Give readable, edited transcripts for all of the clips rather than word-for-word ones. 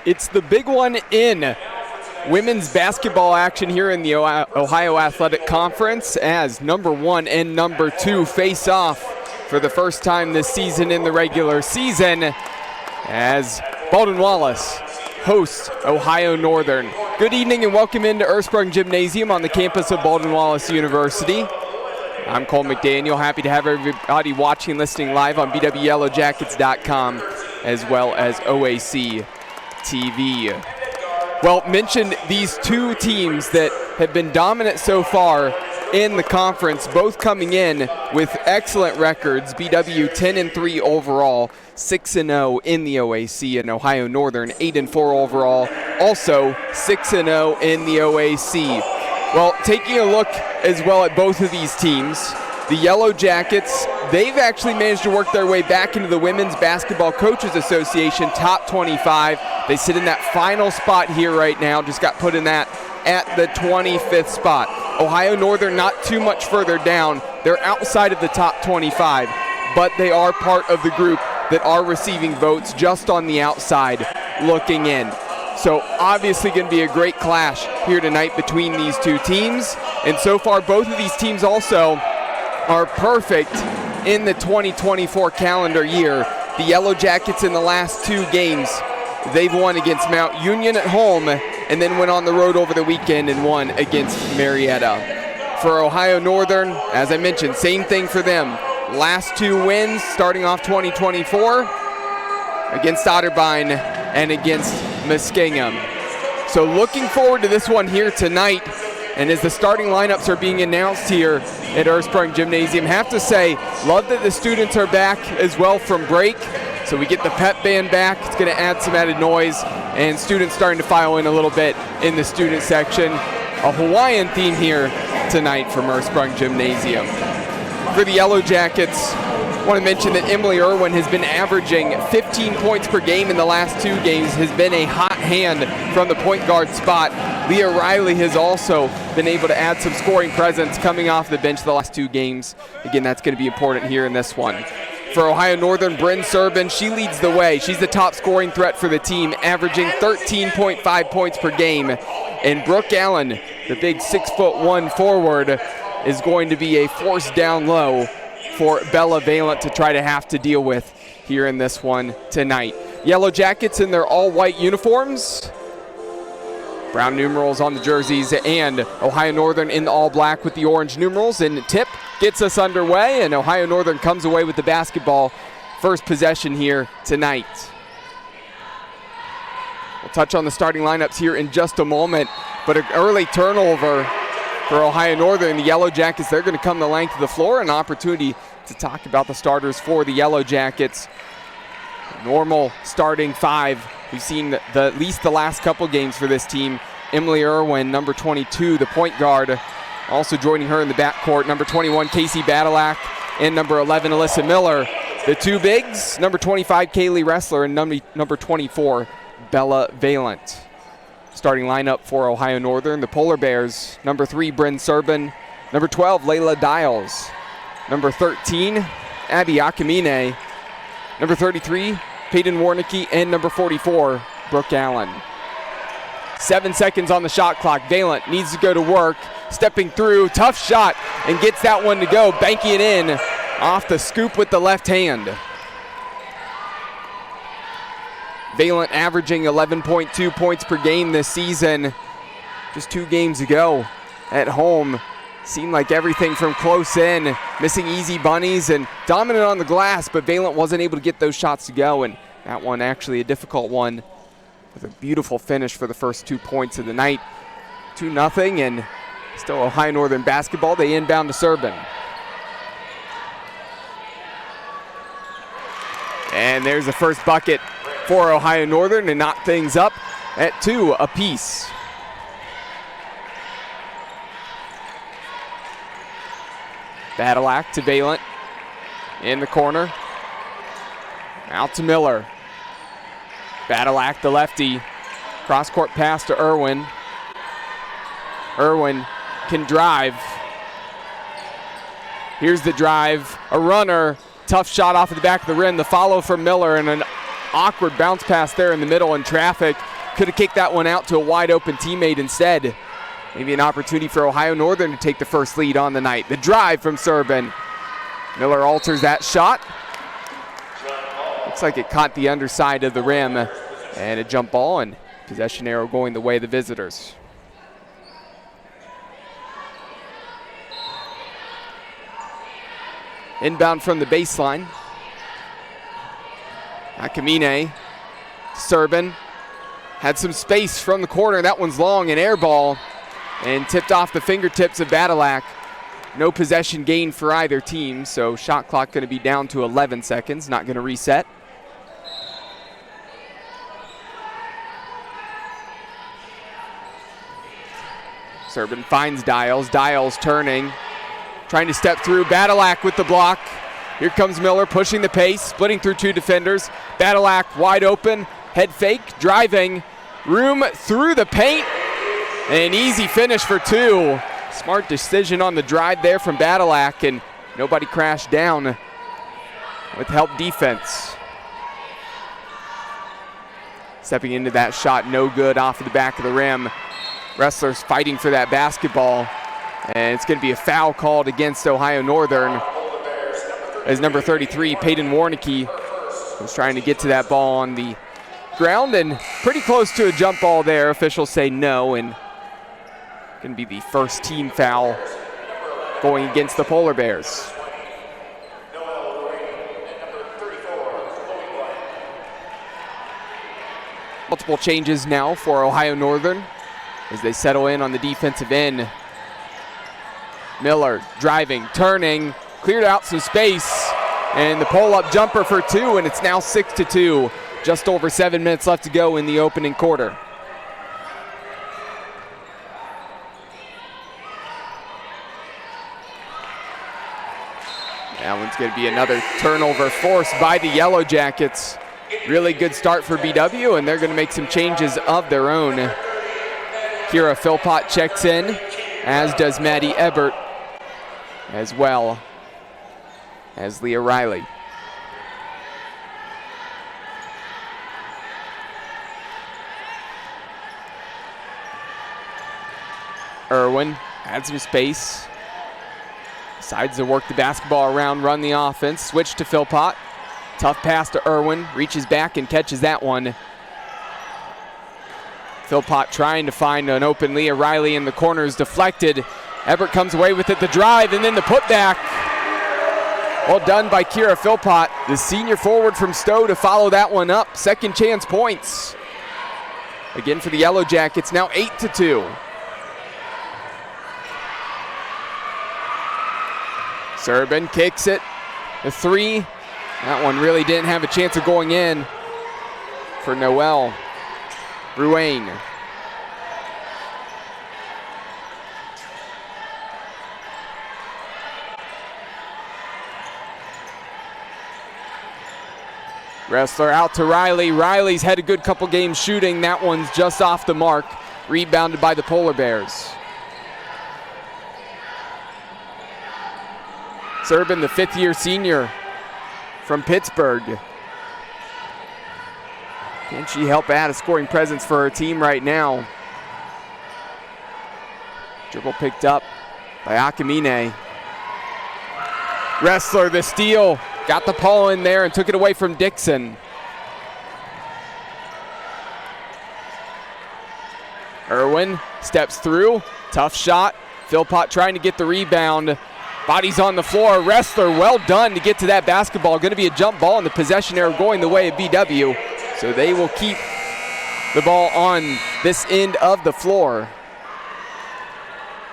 It's the big one in women's basketball action here in the Ohio Athletic Conference as number 1 and number 2 face off for the first time this season in the regular season as Baldwin Wallace hosts Ohio Northern. Good evening and welcome into Ursprung Gymnasium on the campus of Baldwin Wallace University. I'm Cole McDaniel, happy to have everybody watching and listening live on bwyellowjackets.com as well as OAC TV. Well, mentioned these two teams that have been dominant so far in the conference, both coming in with excellent records. BW 10-3 overall, 6-0 in the OAC, and Ohio Northern 8-4 overall, also 6-0 in the OAC. Well, taking a look as well at both of these teams, the Yellow Jackets, they've actually managed to work their way back into the Women's Basketball Coaches Association top 25. They sit in that final spot here right now, just got put in that at the 25th spot. Ohio Northern not too much further down. They're outside of the top 25, but they are part of the group that are receiving votes just on the outside looking in. So obviously going to be a great clash here tonight between these two teams. And so far, both of these teams also are perfect in the 2024 calendar year. The Yellow Jackets in the last two games, they've won against Mount Union at home and then went on the road over the weekend and won against Marietta. For Ohio Northern, as I mentioned, same thing for them. Last two wins starting off 2024 against Otterbein and against Muskingum. So looking forward to this one here tonight. And as the starting lineups are being announced here at Ursprung Gymnasium, have to say, love that the students are back as well from break. So we get the pep band back. It's going to add some added noise. And students starting to file in a little bit in the student section. A Hawaiian theme here tonight from Ursprung Gymnasium. For the Yellow Jackets, I want to mention that Emily Irwin has been averaging 15 points per game in the last two games, has been a hot hand from the point guard spot. Leah Riley has also been able to add some scoring presence coming off the bench the last two games. Again, that's going to be important here in this one. For Ohio Northern, Bryn Serbin, she leads the way. She's the top scoring threat for the team, averaging 13.5 points per game. And Brooke Allen, the big 6'1" forward, is going to be a force down low for Bella Valent to try to have to deal with here in this one tonight. Yellow Jackets in their all-white uniforms. Brown numerals on the jerseys, and Ohio Northern in the all-black with the orange numerals. And tip gets us underway, and Ohio Northern comes away with the basketball first possession here tonight. We'll touch on the starting lineups here in just a moment, but an early turnover for Ohio Northern. The Yellow Jackets, they're going to come the length of the floor. An opportunity to talk about the starters for the Yellow Jackets. Normal starting five. We've seen at least the last couple games for this team. Emily Irwin, number 22, the point guard. Also joining her in the backcourt, number 21, Casey Badalak, and number 11, Alyssa Miller. The two bigs, number 25, Kaylee Ressler, and number 24, Bella Valent. Starting lineup for Ohio Northern, the Polar Bears, number 3, Bryn Serbin, number 12, Layla Dials, number 13, Abby Akamine, number 33, Peyton Warnicki, and number 44, Brooke Allen. 7 seconds on the shot clock. Valent needs to go to work, stepping through, tough shot, and gets that one to go, banking it in off the scoop with the left hand. Valent averaging 11.2 points per game this season. Just 2 games ago at home. Seemed like everything from close in, missing easy bunnies and dominant on the glass, but Valent wasn't able to get those shots to go, and that one actually a difficult one with a beautiful finish for the first 2 points of the night. 2-0, and still Ohio Northern basketball. They inbound to Serbin. And there's the first bucket for Ohio Northern to knock things up at 2 apiece. Badalak to Valent in the corner. Out to Miller. Badalak, the lefty. Cross-court pass to Irwin. Irwin can drive. Here's the drive. A runner. Tough shot off of the back of the rim. The follow from Miller and an awkward bounce pass there in the middle in traffic. Could have kicked that one out to a wide open teammate instead. Maybe an opportunity for Ohio Northern to take the first lead on the night. The drive from Serbin. Miller alters that shot. Looks like it caught the underside of the rim. And a jump ball, and possession arrow going the way of the visitors. Inbound from the baseline. Akamine, Serbin, had some space from the corner. That one's long, an air ball, and tipped off the fingertips of Badalak. No possession gain for either team, so shot clock going to be down to 11 seconds, not going to reset. Serbin finds Dials. Dials turning, trying to step through. Badalak with the block. Here comes Miller pushing the pace, splitting through two defenders. Badalak wide open, head fake, driving. Room through the paint. An easy finish for two. Smart decision on the drive there from Badalak, and nobody crashed down with help defense. Stepping into that shot, no good off of the back of the rim. Wrestlers fighting for that basketball, and it's going to be a foul called against Ohio Northern as number 33, Peyton Warnicki, was trying to get to that ball on the ground and pretty close to a jump ball there. Officials say no, and going to be the first team foul going against the Polar Bears. Multiple changes now for Ohio Northern as they settle in on the defensive end. Miller driving, turning, cleared out some space, and the pull-up jumper for two, and it's now 6-2. Just over 7 minutes left to go in the opening quarter. That one's going to be another turnover forced by the Yellow Jackets. Really good start for BW, and they're going to make some changes of their own. Kira Philpott checks in, as does Maddie Ebert, as well as Leah Riley. Irwin had some space. Decides to work the basketball around, run the offense. Switch to Philpott. Tough pass to Irwin. Reaches back and catches that one. Philpott trying to find an open Leah Riley in the corners, deflected. Ebert comes away with it, the drive, and then the putback. Well done by Kira Philpott, the senior forward from Stowe, to follow that one up. Second chance points. Again for the Yellow Jackets, now 8-2. Serbin kicks it, the three. That one really didn't have a chance of going in for Noel Ruane. Wrestler out to Riley. Riley's had a good couple games shooting. That one's just off the mark. Rebounded by the Polar Bears. Serbin, the fifth-year senior from Pittsburgh. Can she help add a scoring presence for her team right now? Dribble picked up by Akamine. Wrestler, the steal. Got the ball in there and took it away from Dixon. Irwin steps through. Tough shot. Philpott trying to get the rebound. Bodies on the floor. Wrestler, well done to get to that basketball. Going to be a jump ball, and the possession arrow going the way of BW. So they will keep the ball on this end of the floor.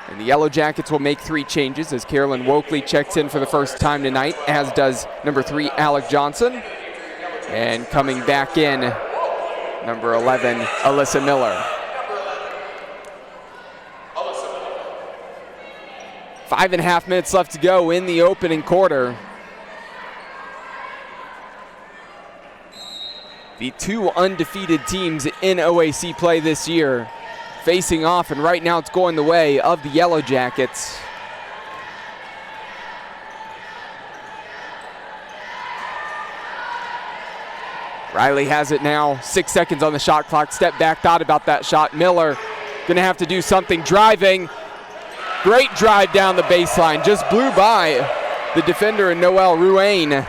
And the Yellow Jackets will make three changes as Carolyn Wokley checks in for the first time tonight, as does number 3, Alec Johnson. And coming back in, number 11, Alyssa Miller. 5.5 minutes left to go in the opening quarter. The two undefeated teams in OAC play this year facing off, and right now it's going the way of the Yellow Jackets. Riley has it now, 6 seconds on the shot clock. Step back, thought about that shot. Miller gonna have to do something. Driving, great drive down the baseline. Just blew by the defender in Noel Ruane.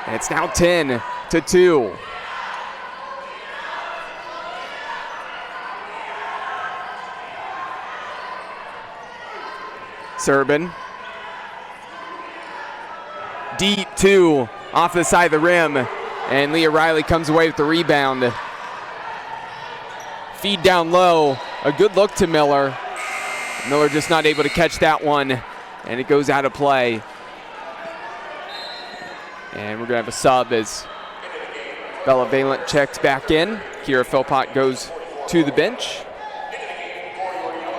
And it's now 10-2. Serban. Deep two off the side of the rim. And Leah Riley comes away with the rebound. Feed down low. A good look to Miller. Miller just not able to catch that one. And it goes out of play. And we're going to have a sub as Bella Valent checks back in. Kira Philpott goes to the bench.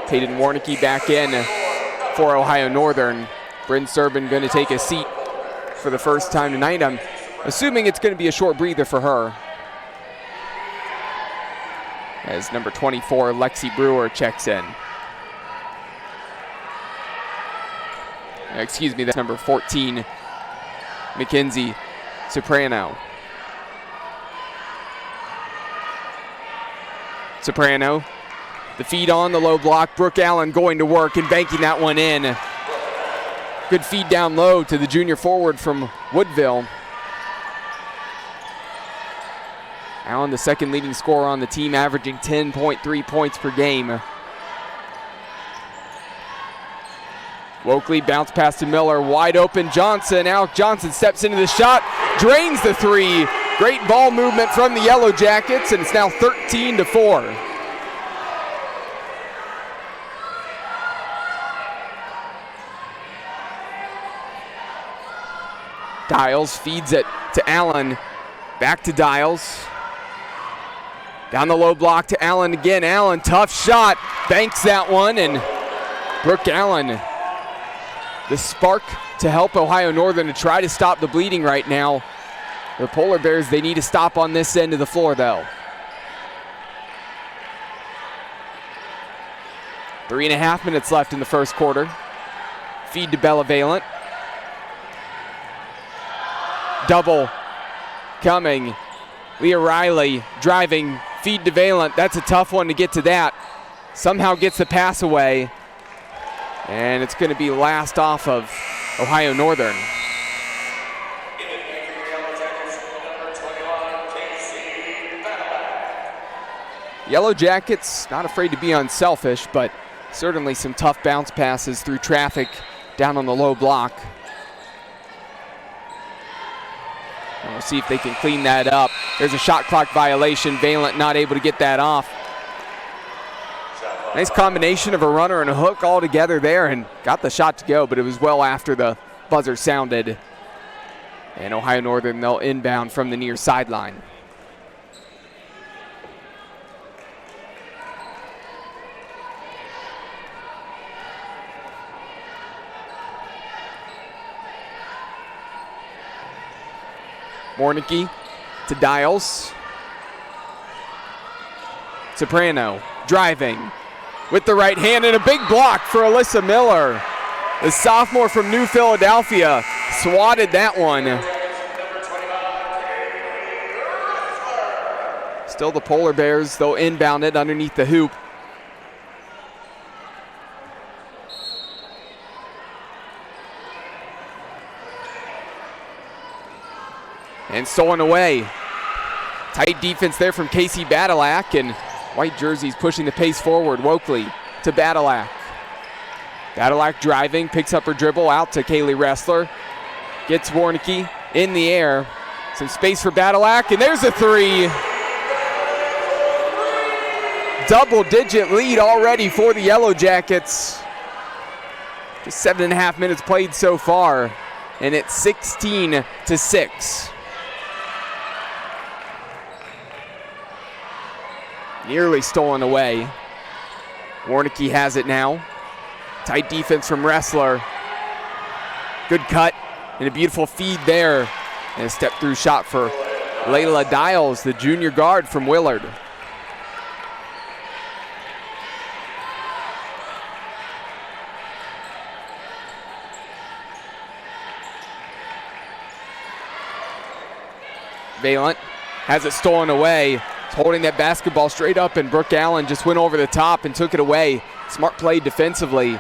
Peyton Warnicki back in for Ohio Northern. Bryn Serban going to take a seat for the first time tonight. I'm assuming it's going to be a short breather for her. As number 24, Lexi Brewer, checks in. Excuse me, that's number 14, Mackenzie Soprano. Soprano, the feed on the low block. Brooke Allen going to work and banking that one in. Good feed down low to the junior forward from Woodville. Allen, the second leading scorer on the team, averaging 10.3 points per game. Wokley bounce pass to Miller, wide open Johnson. Alec Johnson steps into the shot, drains the three. Great ball movement from the Yellow Jackets, and it's now 13-4. Dials feeds it to Allen, back to Dials. Down the low block to Allen again. Allen, tough shot, banks that one, and Brooke Allen, the spark to help Ohio Northern to try to stop the bleeding right now. The Polar Bears, they need to stop on this end of the floor though. 3.5 minutes left in the first quarter. Feed to Bella Valent. Double coming. Leah Riley driving, feed to Valent. That's a tough one to get to that. Somehow gets the pass away. And it's going to be last off of Ohio Northern. Yellow Jackets, not afraid to be unselfish, but certainly some tough bounce passes through traffic down on the low block. And we'll see if they can clean that up. There's a shot clock violation. Valent not able to get that off. Nice combination of a runner and a hook all together there, and got the shot to go, but it was well after the buzzer sounded. And Ohio Northern, they'll inbound from the near sideline. Warnicki to Dials. Soprano driving with the right hand, and a big block for Alyssa Miller. The sophomore from New Philadelphia swatted that one. Still the Polar Bears, though, inbound it underneath the hoop. And stolen away. Tight defense there from Casey Badalak, and white jerseys pushing the pace forward. Wokley to Badalak. Badalak driving, picks up her dribble out to Kaylee Ressler. Gets Warnicki in the air. Some space for Badalak, and there's a three. Double-digit lead already for the Yellow Jackets. Just 7.5 minutes played so far, and it's 16-6. Nearly stolen away. Warnicki has it now. Tight defense from Ressler. Good cut and a beautiful feed there. And a step-through shot for Layla Dials, the junior guard from Willard. Valent has it stolen away. Holding that basketball straight up, and Brooke Allen just went over the top and took it away. Smart play defensively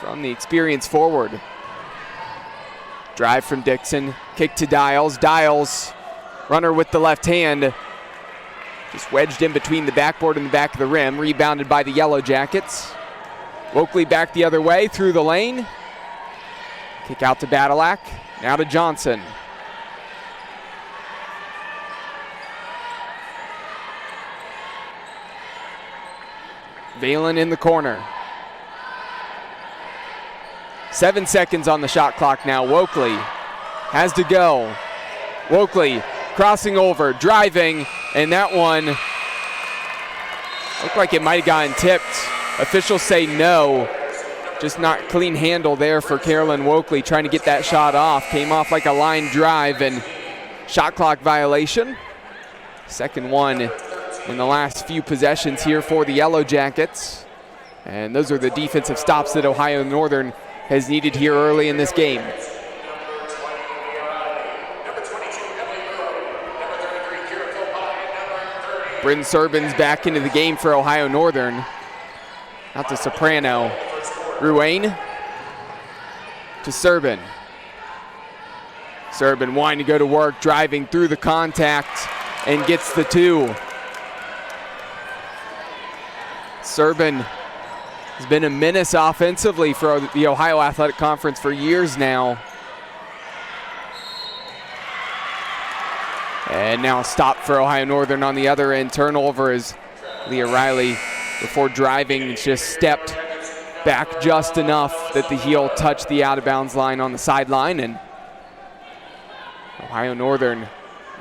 from the experienced forward. Drive from Dixon, kick to Dials. Dials, runner with the left hand, just wedged in between the backboard and the back of the rim, rebounded by the Yellow Jackets. Wokley back the other way through the lane. Kick out to Badalak, now to Johnson. Valen in the corner. 7 seconds on the shot clock now. Wokley has to go. Wokley crossing over, driving, and that one looked like it might have gotten tipped. Officials say no. Just not clean handle there for Carolyn Wokley trying to get that shot off. Came off like a line drive and shot clock violation. Second one in the last few possessions here for the Yellow Jackets. And those are the defensive stops that Ohio Northern has needed here early in this game. Bryn Serban's back into the game for Ohio Northern. Out to Soprano. Ruane to Serban. Serban wanting to go to work, driving through the contact and gets the two. Serban has been a menace offensively for the Ohio Athletic Conference for years now. And now stop for Ohio Northern on the other end. Turnover as Leah Riley, before driving, just stepped back just enough that the heel touched the out of bounds line on the sideline. And Ohio Northern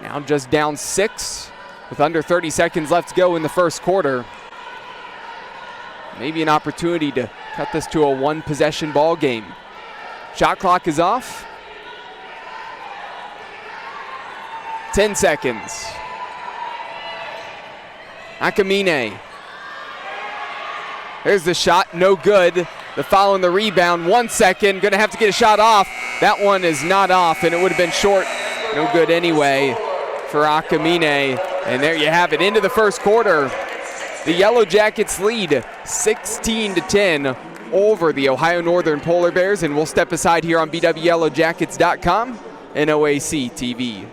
now just down 6 with under 30 seconds left to go in the first quarter. Maybe an opportunity to cut this to a one-possession ball game. Shot clock is off. 10 seconds. Akamine. There's the shot, no good. The foul and the rebound, 1 second. Gonna have to get a shot off. That one is not off, and it would have been short. No good anyway for Akamine. And there you have it, into the first quarter. The Yellow Jackets lead 16-10 over the Ohio Northern Polar Bears, and we'll step aside here on BWYellowJackets.com and OAC TV.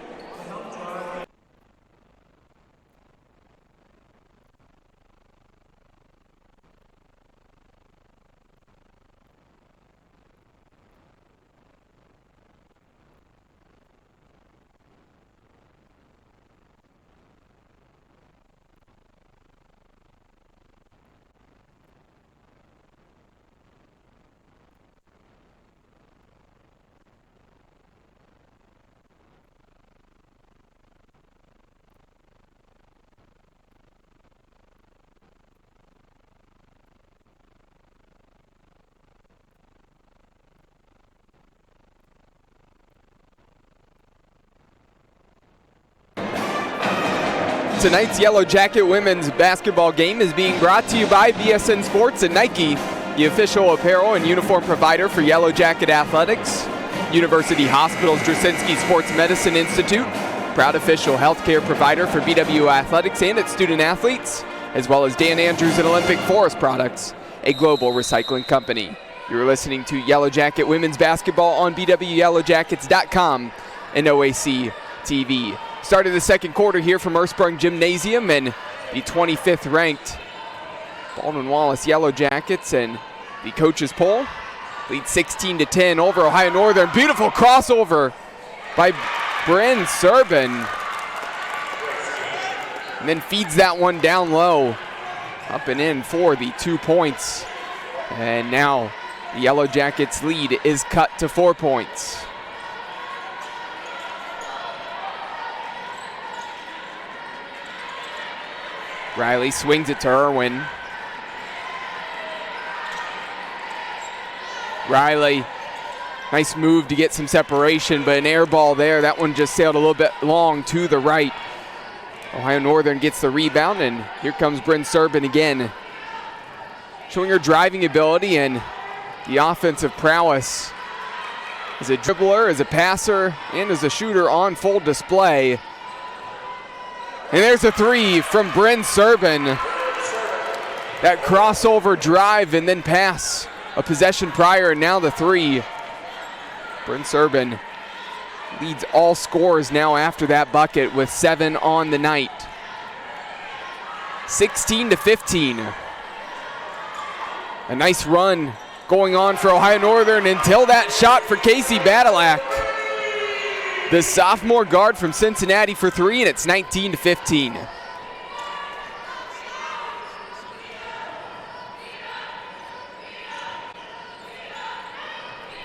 Tonight's Yellow Jacket women's basketball game is being brought to you by BSN Sports and Nike, the official apparel and uniform provider for Yellow Jacket Athletics. University Hospital's Drzezinski Sports Medicine Institute, proud official healthcare provider for BW Athletics and its student athletes, as well as Dan Andrews and Olympic Forest Products, a global recycling company. You're listening to Yellow Jacket women's basketball on BWYellowJackets.com and OAC TV. Started the second quarter here from Ursprung Gymnasium, and the 25th ranked Baldwin Wallace Yellow Jackets and the coaches poll lead 16-10 over Ohio Northern. Beautiful crossover by Bryn Serban. And then feeds that one down low. Up and in for the 2 points. And now the Yellow Jackets lead is cut to 4 points. Riley swings it to Irwin. Riley, nice move to get some separation, but an air ball there. That one just sailed a little bit long to the right. Ohio Northern gets the rebound, and here comes Bryn Serban again, showing her driving ability and the offensive prowess as a dribbler, as a passer, and as a shooter on full display. And there's a three from Bryn Serban. That crossover drive and then pass. A possession prior, and now the three. Bryn Serban leads all scorers now after that bucket with 7 on the night. 16-15. A nice run going on for Ohio Northern until that shot for Casey Badalak. The sophomore guard from Cincinnati for three, and it's 19-15.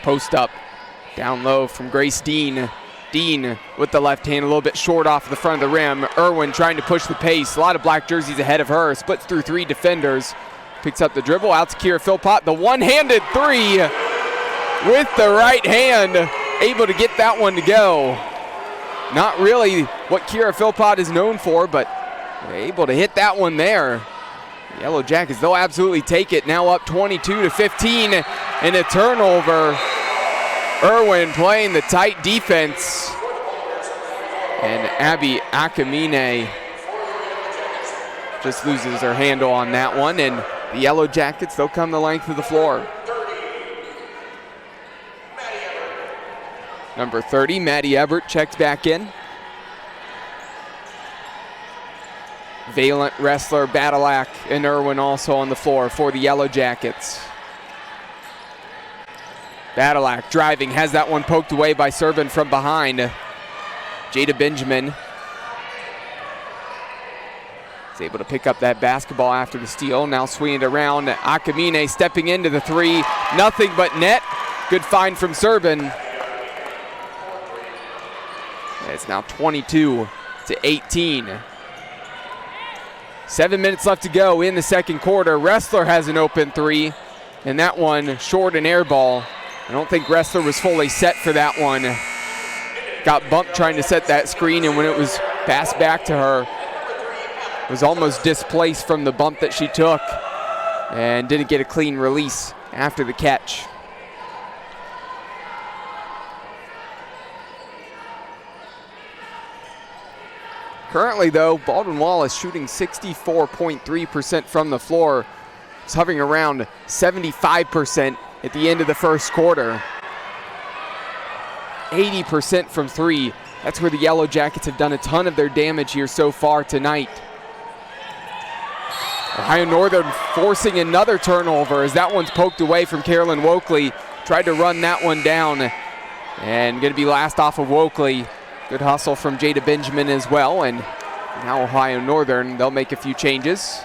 Post up, down low from Grace Dean. Dean with the left hand, a little bit short off the front of the rim. Irwin trying to push the pace. A lot of black jerseys ahead of her. Splits through 3 defenders. Picks up the dribble, out to Kira Philpott. The one-handed three with the right hand. Able to get that one to go. Not really what Kira Philpott is known for, but able to hit that one there. The Yellow Jackets, they'll absolutely take it. Now up 22-15, and a turnover. Irwin playing the tight defense. And Abby Akamine just loses her handle on that one, and the Yellow Jackets, they'll come the length of the floor. Number 30, Maddie Ebert checks back in. Valent, Wrestler, Badalak, and Irwin also on the floor for the Yellow Jackets. Badalak driving, has that one poked away by Serban from behind. Jada Benjamin is able to pick up that basketball after the steal. Now swinging it around. Akamine stepping into the three. Nothing but net. Good find from Serban. It's now 22-18. 7 minutes left to go in the second quarter. Wrestler has an open three, and that one short and air ball. I don't think Wrestler was fully set for that one. Got bumped trying to set that screen, and when it was passed back to her, was almost displaced from the bump that she took and didn't get a clean release after the catch. Currently, though, Baldwin Wallace shooting 64.3% from the floor. It's hovering around 75% at the end of the first quarter. 80% from three. That's where the Yellow Jackets have done a ton of their damage here so far tonight. Ohio Northern forcing another turnover as that one's poked away from Carolyn Wokley. Tried to run that one down, and going to be last off of Wokley. Good hustle from Jada Benjamin as well, and now Ohio Northern, they'll make a few changes.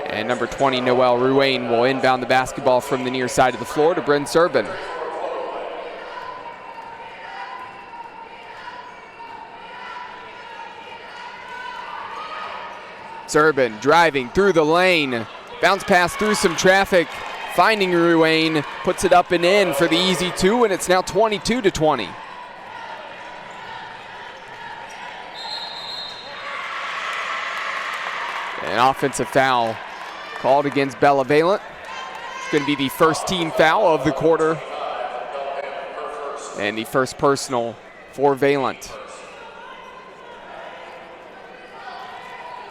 And number 20, Noelle Ruane, will inbound the basketball from the near side of the floor to Bryn Serban. Serban driving through the lane. Bounce pass through some traffic. Finding Ruane, puts it up and in for the easy two, and it's now 22-20. An offensive foul called against Bella Valent. It's going to be the first team foul of the quarter and the first personal for Valent.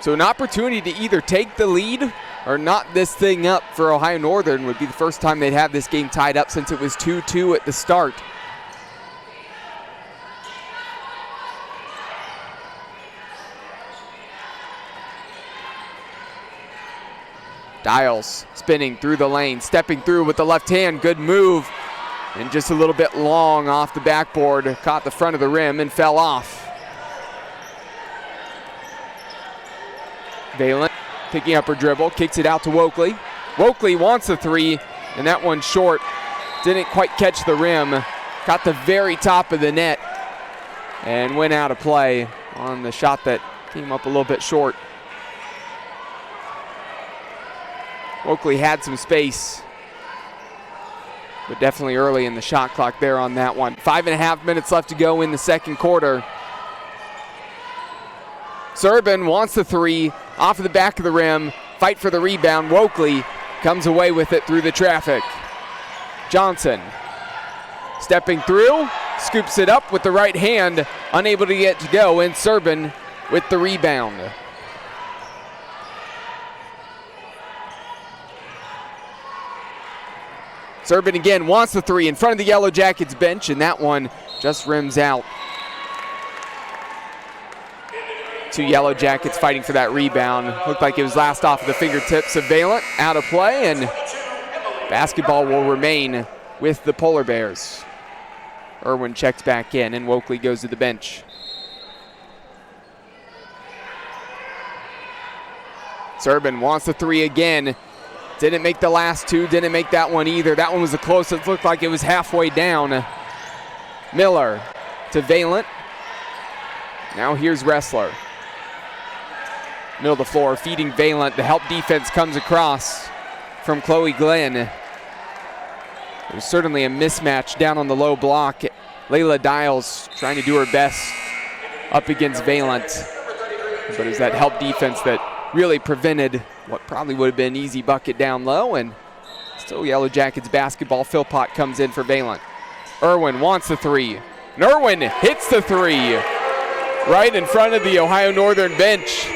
So an opportunity to either take the lead or knot this thing up for Ohio Northern. Would be the first time they'd have this game tied up since it was 2-2 at the start. Dials spinning through the lane, stepping through with the left hand, good move. And just a little bit long off the backboard, caught the front of the rim and fell off. Valent picking up her dribble, kicks it out to Wokley. Wokley wants the three, and that one short. Didn't quite catch the rim. Caught the very top of the net and went out of play on the shot that came up a little bit short. Wokley had some space, but definitely early in the shot clock there on that one. 5.5 minutes left to go in the second quarter. Serban wants the three, off of the back of the rim, fight for the rebound. Wokley comes away with it through the traffic. Johnson stepping through, scoops it up with the right hand, unable to get to go, and Serban with the rebound. Serban again wants the three in front of the Yellow Jackets bench, and that one just rims out. 2 Yellow Jackets fighting for that rebound. Looked like it was last off of the fingertips of Valent, out of play, and basketball will remain with the Polar Bears. Irwin checks back in, and Wokley goes to the bench. Serban wants the three again. Didn't make the last two, didn't make that one either. That one was the closest, looked like it was halfway down. Miller to Valent. Now here's Ressler. Middle of the floor, feeding Valent. The help defense comes across from Chloe Glenn. There's certainly a mismatch down on the low block. Layla Dials trying to do her best up against Valent. But it was that help defense that really prevented what probably would have been an easy bucket down low, and still Yellow Jackets basketball. Philpott comes in for Valent. Irwin wants the three, and Irwin hits the three right in front of the Ohio Northern bench.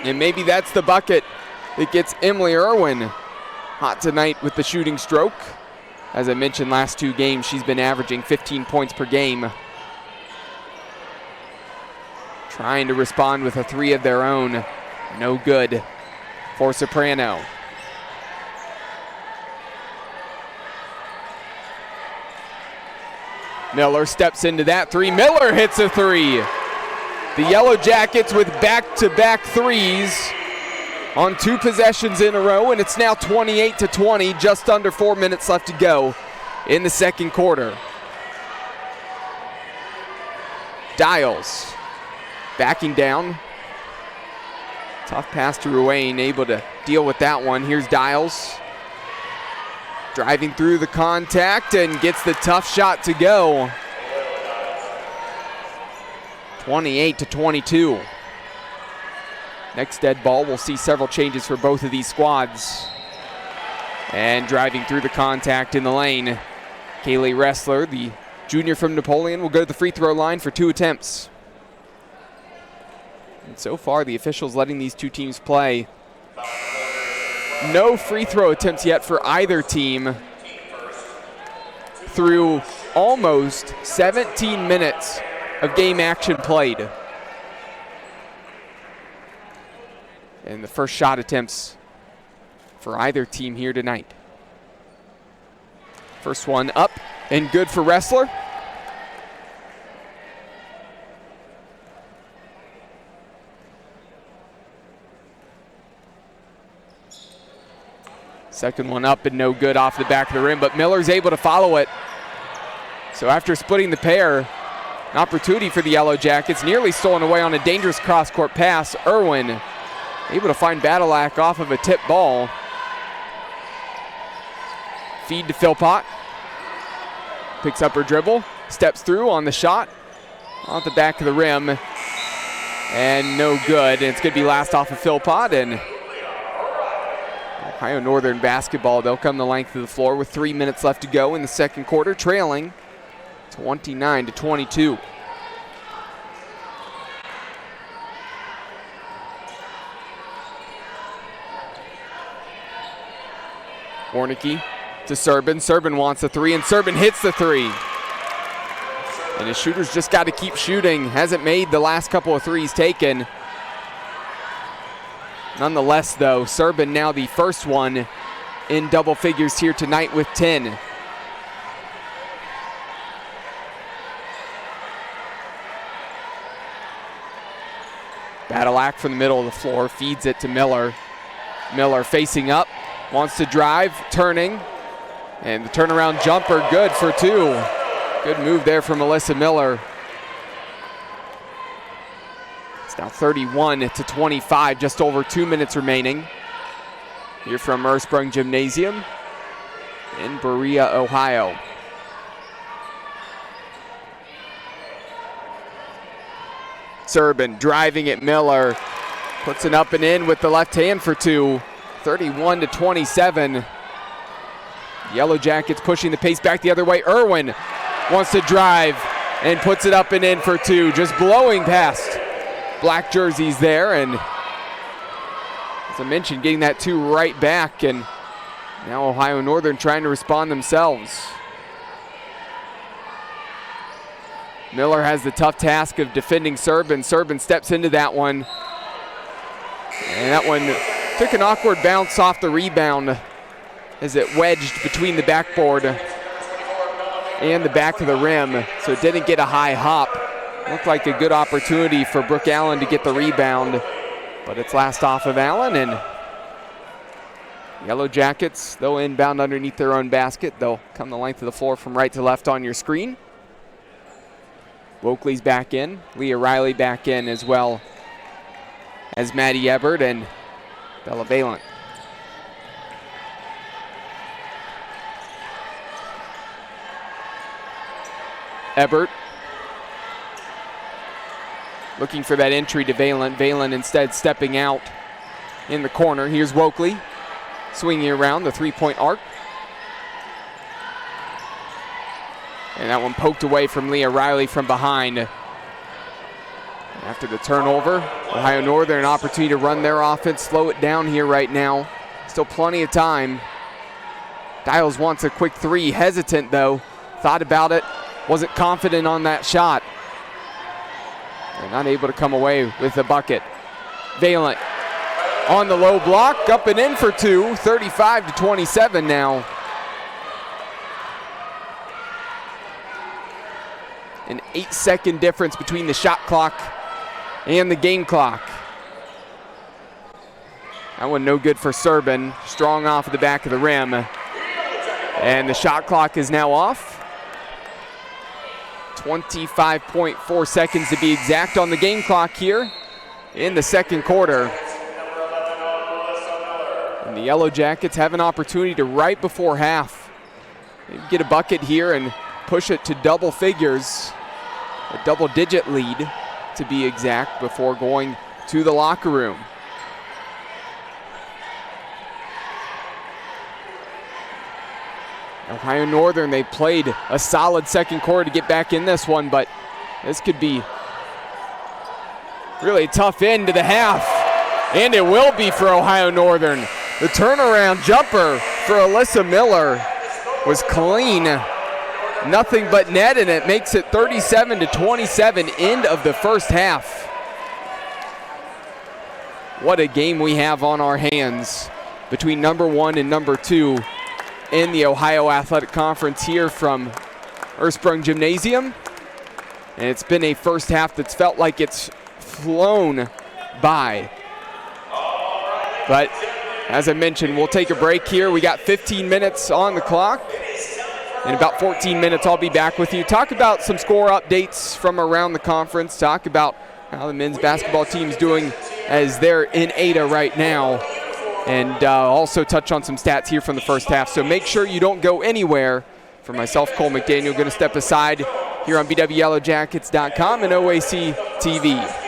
And maybe that's the bucket that gets Emily Irwin hot tonight with the shooting stroke. As I mentioned, last 2 games, she's been averaging 15 points per game. Trying to respond with a three of their own. No good for Soprano. Miller steps into that three. Miller hits a three. The Yellow Jackets with back-to-back threes on 2 possessions in a row, and it's now 28-20, just under 4 minutes left to go in the second quarter. Dials backing down. Tough pass to Ruane, able to deal with that one. Here's Dials. Driving through the contact and gets the tough shot to go. 28-22. Next dead ball, we'll see several changes for both of these squads. And driving through the contact in the lane, Kaylee Ressler, the junior from Napoleon, will go to the free throw line for 2 attempts. And so far, the officials letting these 2 teams play. No free throw attempts yet for either team through almost 17 minutes of game action played. And the first shot attempts for either team here tonight. First one up and good for Ressler. Second one up and no good off the back of the rim, but Miller's able to follow it. So after splitting the pair, an opportunity for the Yellow Jackets, nearly stolen away on a dangerous cross-court pass. Irwin able to find Badalak off of a tip ball. Feed to Philpott. Picks up her dribble, steps through on the shot, off the back of the rim, and no good. And it's going to be last off of Philpott, and Ohio Northern basketball, they'll come the length of the floor with 3 minutes left to go in the second quarter, trailing 29-22. Warnicki to Serban. Serban wants a three, and Serban hits the three. And his shooter's just got to keep shooting. Hasn't made the last couple of threes taken. Nonetheless, though, Serban now the first one in double figures here tonight with 10. Badalak from the middle of the floor feeds it to Miller. Miller facing up, wants to drive, turning, and the turnaround jumper good for 2. Good move there from Melissa Miller. It's now 31-25, just over 2 minutes remaining. Here from Ursprung Gymnasium in Berea, Ohio. Serban driving at Miller, puts it up and in with the left hand for 2. 31-27. Yellow Jackets pushing the pace back the other way. Irwin wants to drive and puts it up and in for 2, just blowing past black jerseys there, and as I mentioned, getting that 2 right back, and now Ohio Northern trying to respond themselves. Miller has the tough task of defending Serbin. Serbin steps into that one, and that one took an awkward bounce off the rebound as it wedged between the backboard and the back of the rim, so it didn't get a high hop. Looked like a good opportunity for Brooke Allen to get the rebound, but it's last off of Allen, and Yellow Jackets, they'll inbound underneath their own basket. They'll come the length of the floor from right to left on your screen. Wokley's back in, Leah Riley back in, as well as Maddie Ebert and Bella Valent. Ebert looking for that entry to Valent. Valent instead stepping out in the corner. Here's Wokley swinging around the three-point arc. And that one poked away from Leah Riley from behind. After the turnover, Ohio Northern an opportunity to run their offense, slow it down here right now. Still plenty of time. Dials wants a quick 3, hesitant though. Thought about it, wasn't confident on that shot. They're not able to come away with the bucket. Valent on the low block, up and in for 2, 35-27 now. An 8-second difference between the shot clock and the game clock. That one no good for Serbin. Strong off of the back of the rim. And the shot clock is now off. 25.4 seconds to be exact on the game clock here in the second quarter. And the Yellow Jackets have an opportunity to, right before half, maybe get a bucket here and push it to double figures, a double-digit lead to be exact, before going to the locker room. Ohio Northern, they played a solid second quarter to get back in this one, but this could be really a tough end to the half, and it will be for Ohio Northern. The turnaround jumper for Alyssa Miller was clean. Nothing but net, and it makes it 37-27, end of the first half. What a game we have on our hands between number 1 and number 2 in the Ohio Athletic Conference here from Ursprung Gymnasium. And it's been a first half that's felt like it's flown by. But as I mentioned, we'll take a break here. We got 15 minutes on the clock. In about 14 minutes, I'll be back with you. Talk about some score updates from around the conference. Talk about how the men's basketball team's doing as they're in Ada right now. And also touch on some stats here from the first half. So make sure you don't go anywhere. For myself, Cole McDaniel, going to step aside here on BWYellowJackets.com and OAC TV.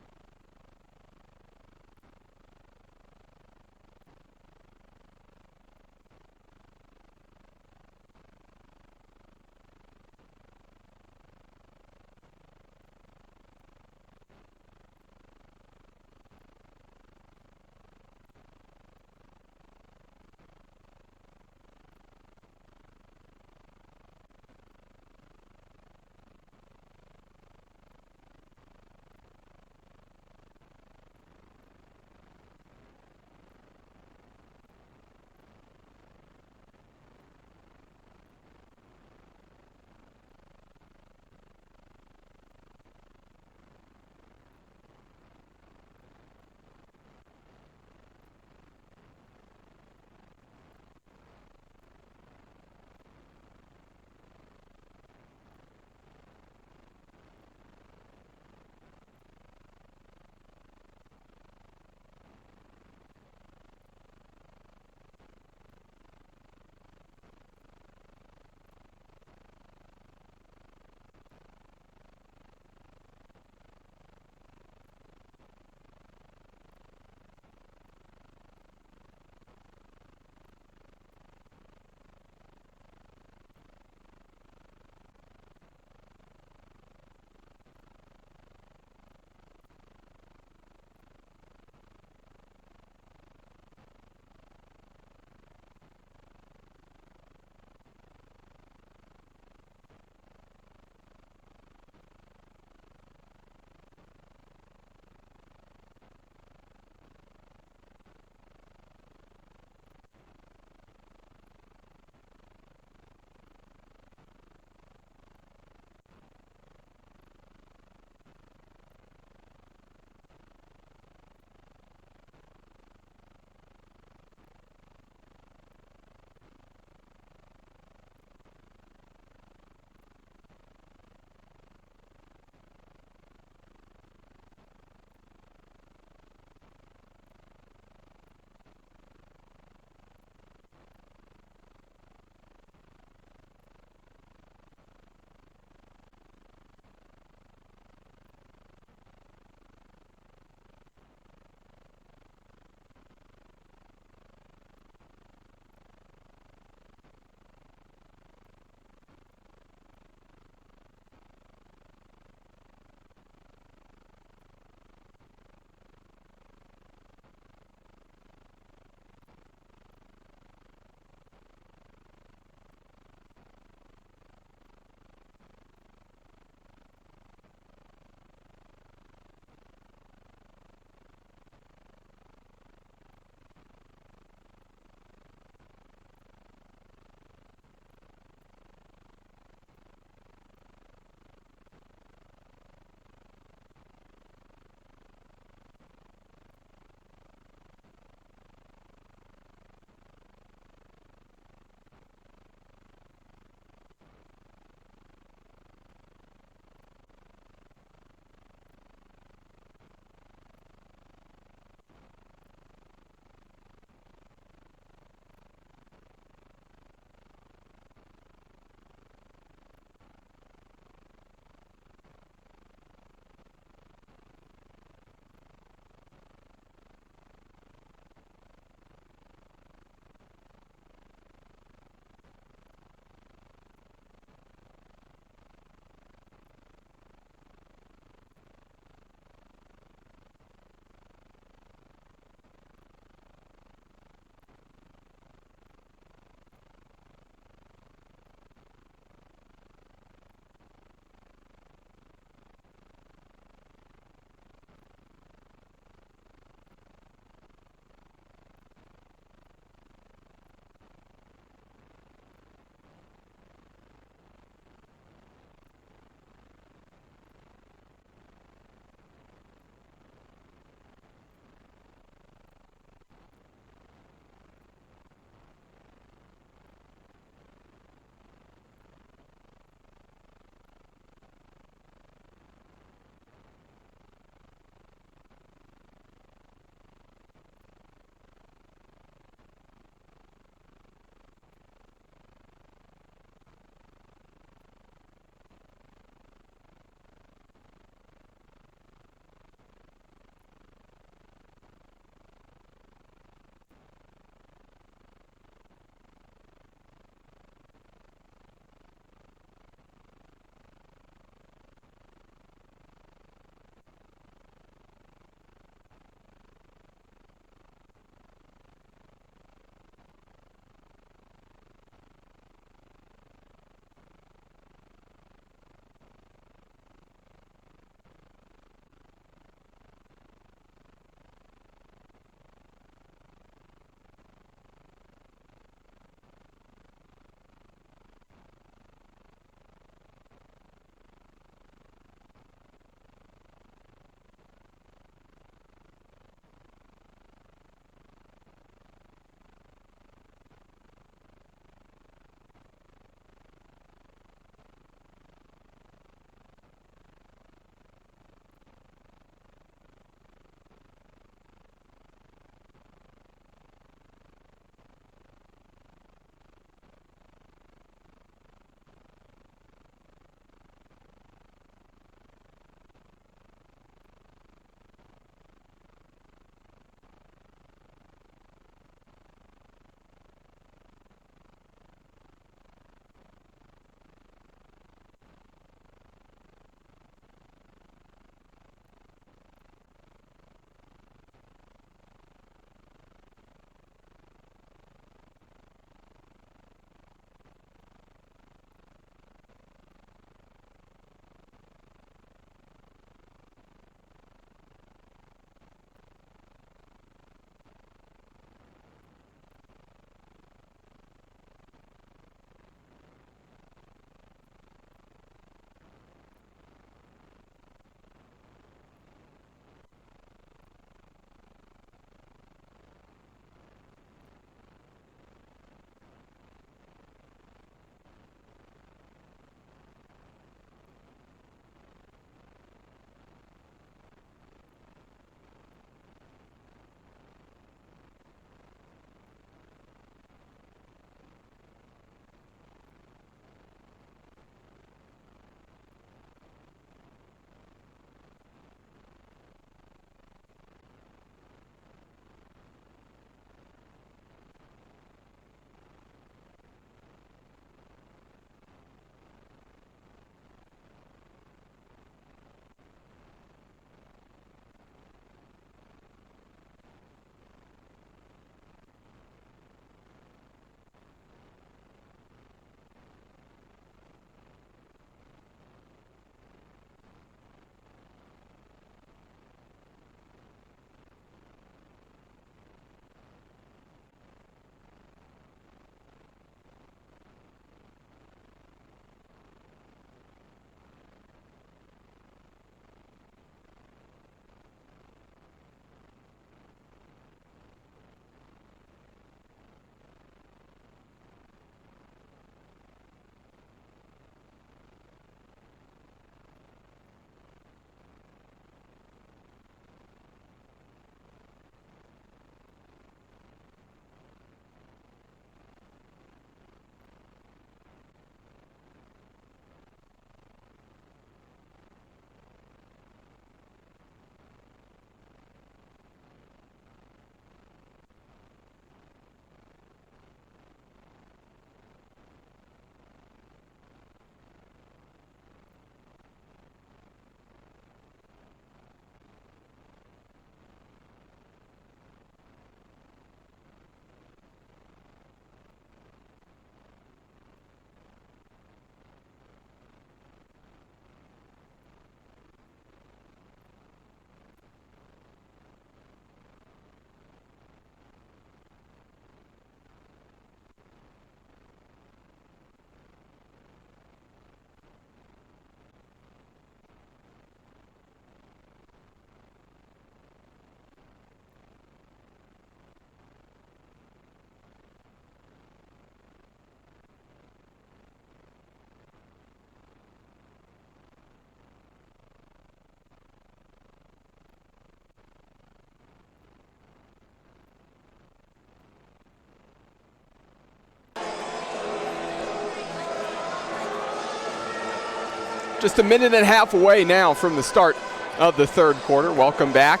Just a minute and a half away now from the start of the third quarter. Welcome back.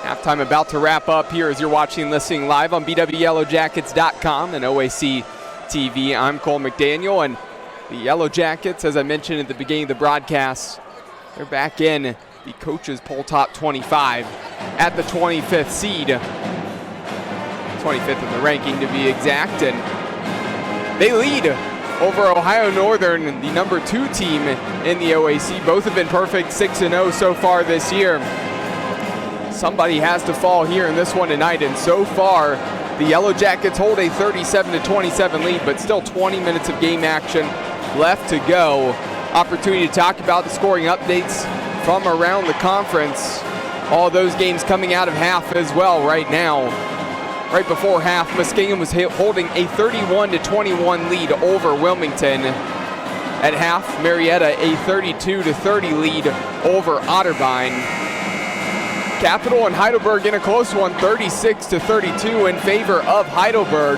Halftime about to wrap up here as you're watching and listening live on bwyellowjackets.com and OAC TV. I'm Cole McDaniel, and the Yellow Jackets, as I mentioned at the beginning of the broadcast, they're back in the coaches poll top 25 at the 25th seed. 25th in the ranking to be exact, and they lead over Ohio Northern, the number 2 team in the OAC. Both have been perfect, 6-0 so far this year. Somebody has to fall here in this one tonight, and so far the Yellow Jackets hold a 37-27 lead, but still 20 minutes of game action left to go. Opportunity to talk about the scoring updates from around the conference. All those games coming out of half as well right now. Right before half, Muskingum was holding a 31-21 lead over Wilmington. At half, Marietta a 32-30 lead over Otterbein. Capital and Heidelberg in a close one, 36-32 in favor of Heidelberg.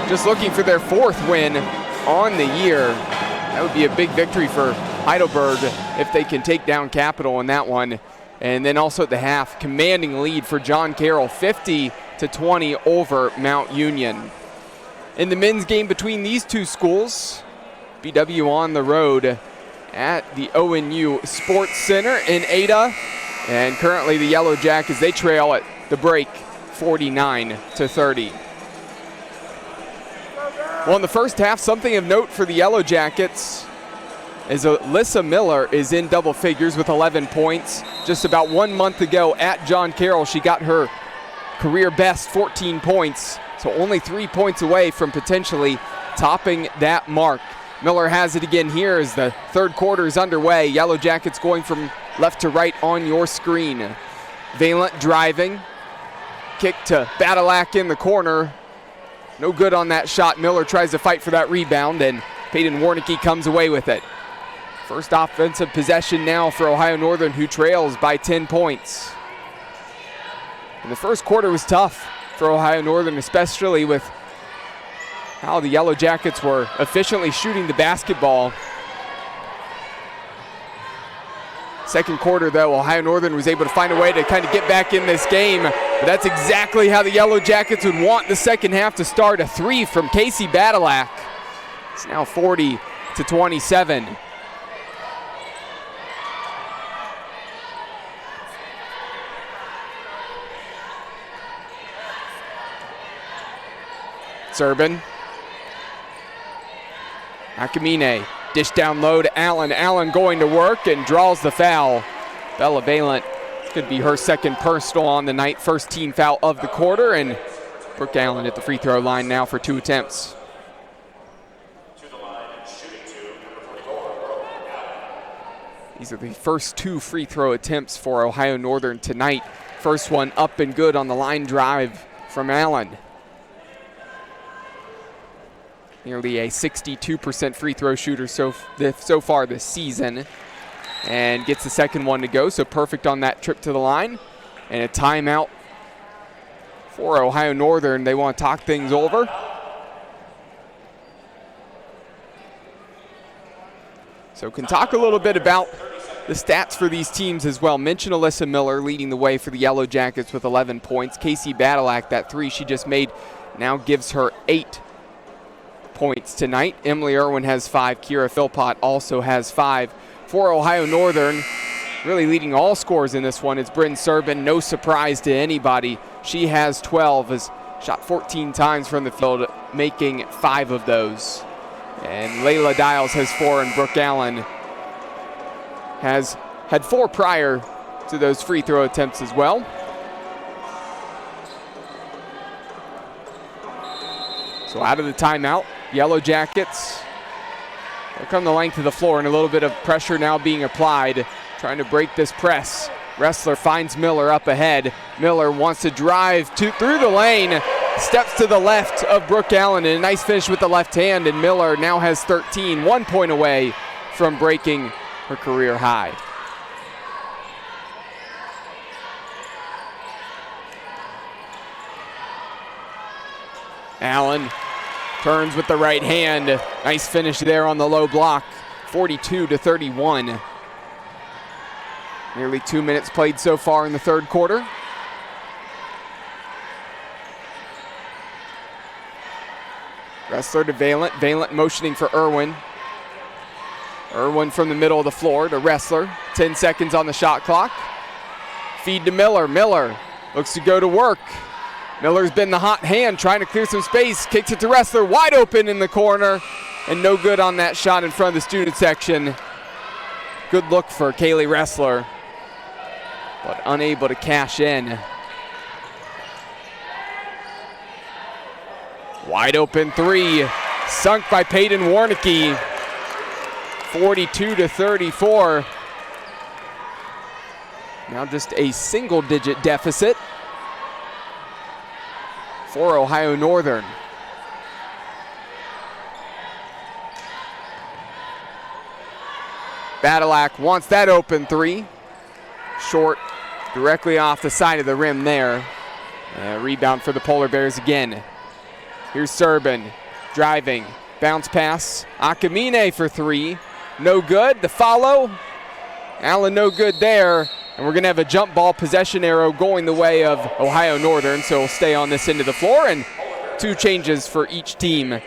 Just looking for their 4th win on the year. That would be a big victory for Heidelberg if they can take down Capital in that one. And then also at the half, commanding lead for John Carroll, 50-20 over Mount Union. In the men's game between these two schools, BW on the road at the ONU Sports Center in Ada. And currently the Yellow Jackets, they trail at the break 49-30. Well, in the first half, something of note for the Yellow Jackets is Alyssa Miller is in double figures with 11 points. Just about 1 month ago at John Carroll, she got her career best 14 points. So only 3 points away from potentially topping that mark. Miller has it again here as the third quarter is underway. Yellow Jackets going from left to right on your screen. Valent driving. Kick to Badalak in the corner. No good on that shot. Miller tries to fight for that rebound, and Peyton Warnicki comes away with it. First offensive possession now for Ohio Northern, who trails by 10 points. And the first quarter was tough for Ohio Northern, especially with how the Yellow Jackets were efficiently shooting the basketball. Second quarter, though, Ohio Northern was able to find a way to kind of get back in this game. But that's exactly how the Yellow Jackets would want the second half to start. A 3 from Casey Badalak. It's now 40-27. Serban. Akamine, dish down low to Allen. Allen going to work and draws the foul. Bella Valent, could be her second personal on the night. First team foul of the quarter, and Brooke Allen at the free throw line now for 2 attempts. These are the first 2 free throw attempts for Ohio Northern tonight. First one up and good on the line drive from Allen. Nearly a 62% free throw shooter so far this season. And gets the second one to go, so perfect on that trip to the line. And a timeout for Ohio Northern. They want to talk things over. So can talk a little bit about the stats for these teams as well. Mention Alyssa Miller leading the way for the Yellow Jackets with 11 points. Casey Badalak, that 3 she just made, now gives her 8 points tonight. Emily Irwin has 5. Kira Philpott also has 5. For Ohio Northern, really leading all scores in this one is Bryn Serban. No surprise to anybody. She has 12, has shot 14 times from the field, making 5 of those. And Layla Dials has 4, and Brooke Allen has had 4 prior to those free throw attempts as well. So out of the timeout, Yellow Jackets, they'll come the length of the floor, and a little bit of pressure now being applied, trying to break this press. Wrestler finds Miller up ahead. Miller wants to drive through the lane, steps to the left of Brooke Allen, and a nice finish with the left hand, and Miller now has 13, 1 point away from breaking her career high. Allen turns with the right hand. Nice finish there on the low block 42-31. Nearly 2 minutes played so far in the third quarter. Wrestler to Valent. Valent motioning for Irwin. Irwin from the middle of the floor to Wrestler. 10 seconds on the shot clock. Feed to Miller. Miller looks to go to work. Miller's been the hot hand, trying to clear some space. Kicks it to Wrestler, wide open in the corner. And no good on that shot in front of the student section. Good look for Kaylee Wrestler, but unable to cash in. Wide open three, sunk by Peyton Warnicki. 42-34. Now just a single-digit deficit for Ohio Northern. Badalak wants that open three. Short, directly off the side of the rim there. Rebound for the Polar Bears again. Here's Serbin driving, bounce pass. Akamine for three, no good. The follow, Allen no good there. And we're gonna have a jump ball possession arrow going the way of Ohio Northern, so we'll stay on this end of the floor, and 2 changes for each team.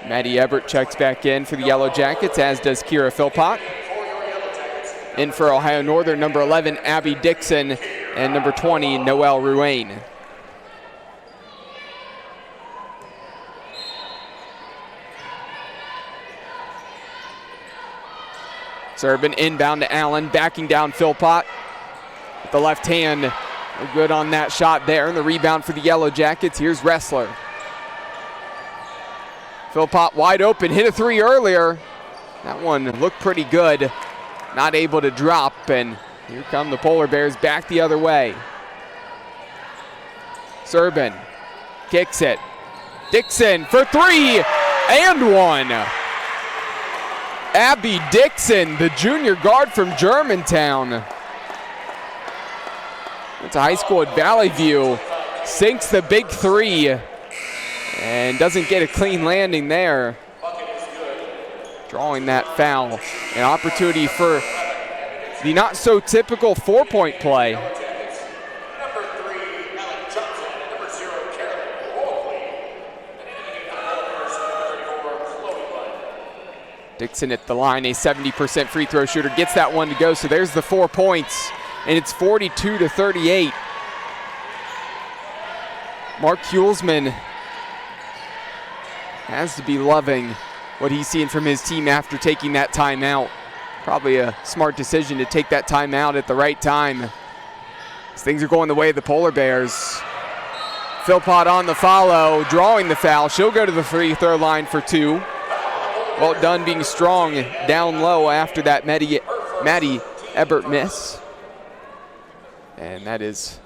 Maddie Ebert checks back in for the Yellow Jackets, as does Kira Philpott. In for Ohio Northern, number 11, Abby Dixon, and number 20, Noelle Ruane. Serbin inbound to Allen, backing down Philpott with the left hand. No good on that shot there, and the rebound for the Yellow Jackets. Here's Wrestler. Philpott wide open, hit a three earlier. That one looked pretty good. Not able to drop, and here come the Polar Bears back the other way. Serbin kicks it. Dixon for three, and one. Abby Dixon, the junior guard from Germantown. Went to high school at Valley View. Sinks the big three. And doesn't get a clean landing there. Drawing that foul. An opportunity for the not so typical 4-point play. Dixon at the line, a 70% free throw shooter, gets that one to go, so there's the 4 points, and it's 42-38. Mark Hulsman has to be loving what he's seeing from his team after taking that timeout. Probably a smart decision to take that timeout at the right time, as things are going the way of the Polar Bears. Philpott on the follow, drawing the foul. She'll go to the free throw line for 2. Well done being strong down low after that Maddie Ebert miss. And that is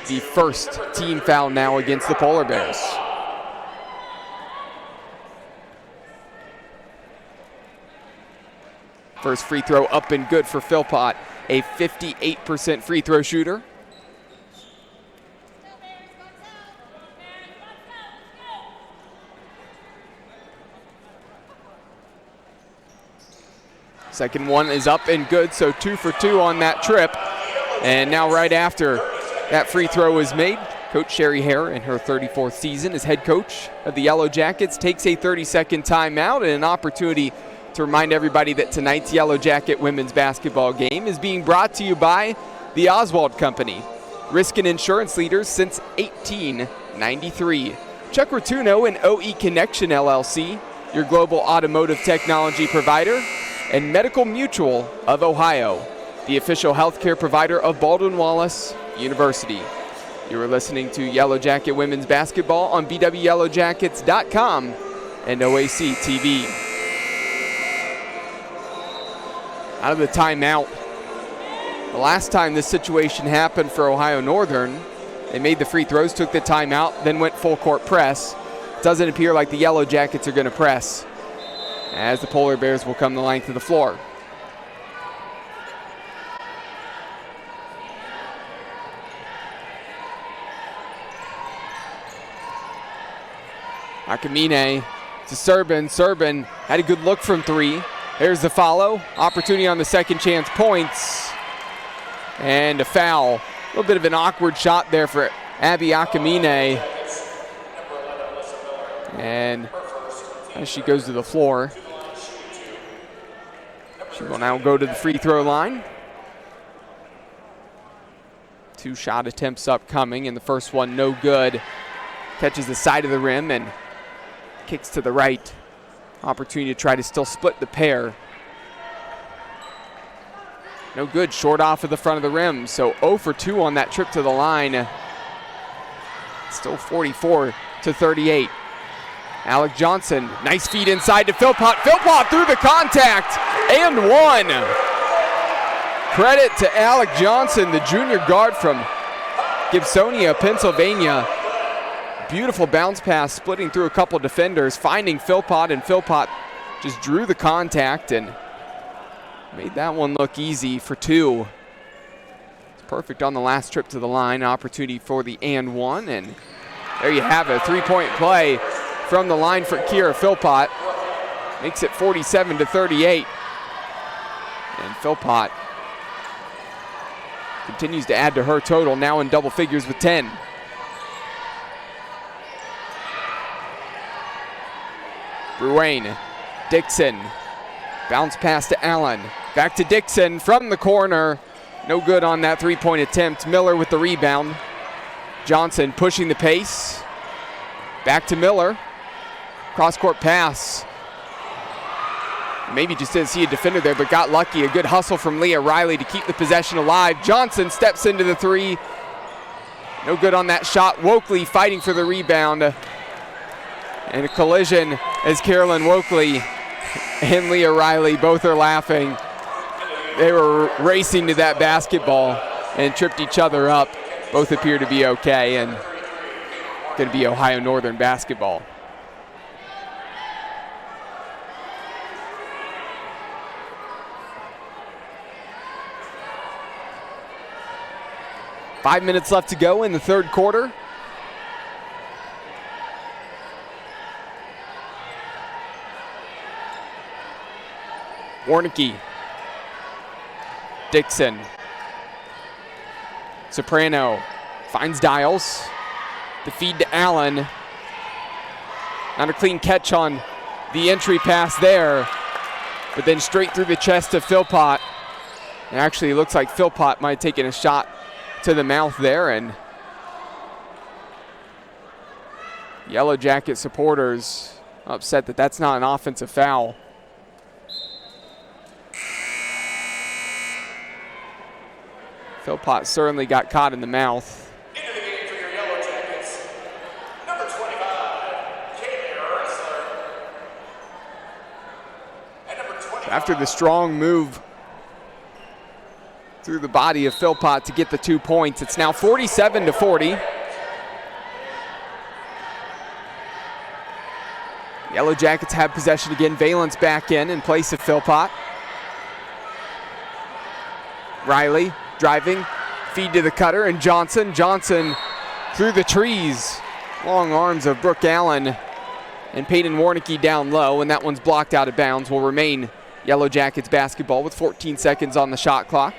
the first team foul now against the Polar Bears. First free throw up and good for Philpott, a 58% free throw shooter. Second one is up and good, so 2 for 2 on that trip. And now right after that free throw is made, Coach Sherry Hare, in her 34th season as head coach of the Yellow Jackets, takes a 30-second timeout and an opportunity to remind everybody that tonight's Yellow Jacket women's basketball game is being brought to you by the Oswald Company, risk and insurance leaders since 1893. Chuck Rotuno and OE Connection LLC, your global automotive technology provider, and Medical Mutual of Ohio, the official healthcare provider of Baldwin Wallace University. You are listening to Yellow Jacket Women's Basketball on BWYellowJackets.com and OAC TV. Out of the timeout. The last time this situation happened for Ohio Northern, they made the free throws, took the timeout, then went full court press. It doesn't appear like the Yellow Jackets are going to press, as the Polar Bears will come the length of the floor. Akamine to Serbin. Serbin had a good look from three. Here's the follow. Opportunity on the second chance points. And a foul. A little bit of an awkward shot there for Abby Akamine. And as she goes to the floor, she will now go to the free throw line. 2 shot attempts upcoming, and the first one no good. Catches the side of the rim and kicks to the right. Opportunity to try to still split the pair. No good, short off of the front of the rim. So 0 for 2 on that trip to the line. Still 44-38. Alec Johnson, nice feed inside to Philpott. Philpott through the contact and one. Credit to Alec Johnson, the junior guard from Gibsonia, Pennsylvania. Beautiful bounce pass, splitting through a couple defenders, finding Philpott, and Philpott just drew the contact and made that one look easy for 2. It's perfect on the last trip to the line. Opportunity for the and one, and there you have it. 3-point play from the line for Kira Philpott. Makes it 47-38. And Philpott continues to add to her total, now in double figures with 10. Ruane, Dixon, bounce pass to Allen. Back to Dixon from the corner. No good on that 3-point attempt. Miller with the rebound. Johnson pushing the pace. Back to Miller. Cross-court pass. Maybe just didn't see a defender there, but got lucky. A good hustle from Leah Riley to keep the possession alive. Johnson steps into the 3. No good on that shot. Wokley fighting for the rebound. And a collision as Carolyn Wokley and Leah Riley both are laughing. They were racing to that basketball and tripped each other up. Both appear to be okay, and going to be Ohio Northern basketball. Five minutes left to go in the third quarter. Warnicki, Dixon, Soprano finds Dials. The feed to Allen. Not a clean catch on the entry pass there, but then straight through the chest of Philpott. And actually, it looks like Philpott might have taken a shot to the mouth there, and Yellow Jacket supporters upset that that's not an offensive foul. Philpott certainly got caught in the mouth. Into the game for your Yellow Jackets, number 25, Kaylee Wrestler. And number 25. After the strong move through the body of Philpott to get the 2 points, it's now 47-40. Yellow Jackets have possession again. Valence back in place of Philpott. Riley driving, feed to the cutter, and Johnson. Johnson through the trees. Long arms of Brooke Allen and Peyton Warnicki down low, and that one's blocked out of bounds. Will remain Yellow Jackets basketball with 14 seconds on the shot clock.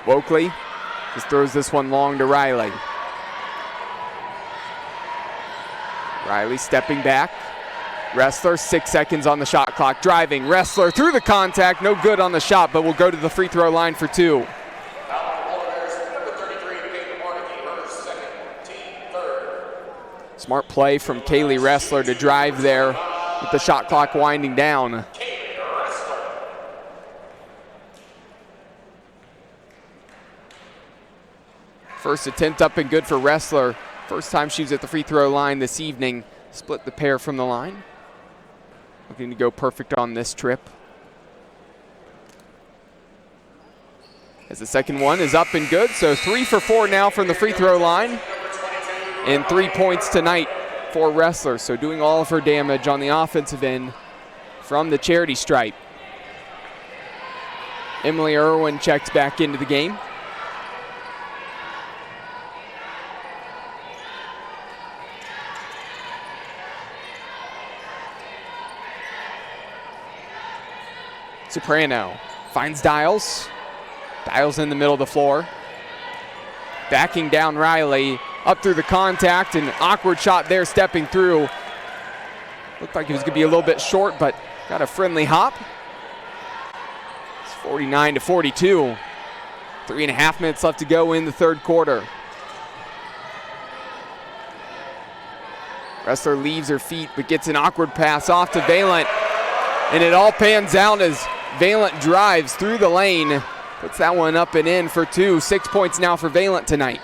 Wokley just throws this one long to Riley. Riley stepping back. Wrestler, 6 seconds on the shot clock. Driving, Wrestler through the contact. No good on the shot, but will go to the free throw line for 2. Smart play from Kaylee Wrestler to drive there with the shot clock winding down. First attempt up and good for Wrestler. First time she was at the free throw line this evening. Split the pair from the line. Looking to go perfect on this trip. As the second one is up and good, so 3 for 4 now from the free throw line. And 3 points tonight for Wrestler, so doing all of her damage on the offensive end from the charity stripe. Emily Irwin checks back into the game. Soprano finds Dials. Dials in the middle of the floor. Backing down Riley. Up through the contact. An awkward shot there stepping through. Looked like he was going to be a little bit short, but got a friendly hop. It's 49-42. 3.5 minutes left to go in the third quarter. Wrestler leaves her feet, but gets an awkward pass off to Valent. And it all pans out as Valent drives through the lane. Puts that one up and in for 2. 6 points now for Valent tonight.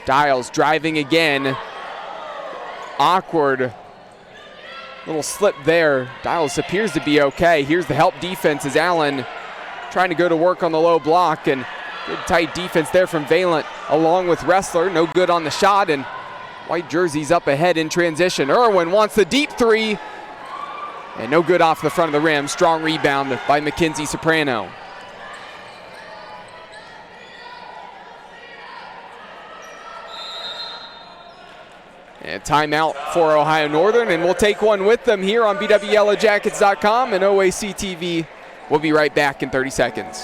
Dials driving again. Awkward little slip there. Dials appears to be okay. Here's the help defense as Allen trying to go to work on the low block, and good tight defense there from Valent along with Wrestler. No good on the shot, and white jerseys up ahead in transition. Irwin wants the deep three, and no good off the front of the rim. Strong rebound by Mackenzie Soprano. And timeout for Ohio Northern, and we'll take one with them here on BWYellowJackets.com and OAC TV. We'll be right back in 30 seconds.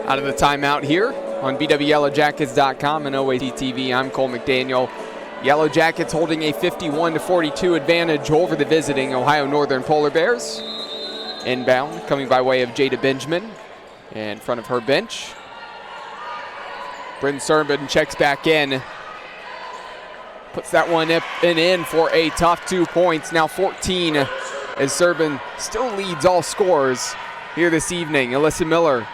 Out of the timeout here on BWYellowJackets.com and OAC TV, I'm Cole McDaniel. Yellow Jackets holding a 51-42 advantage over the visiting Ohio Northern Polar Bears. Inbound coming by way of Jada Benjamin in front of her bench. Bryn Serban checks back in. Puts that one up and in for a tough 2 points. Now 14 as Serban still leads all scorers here this evening. Alyssa Miller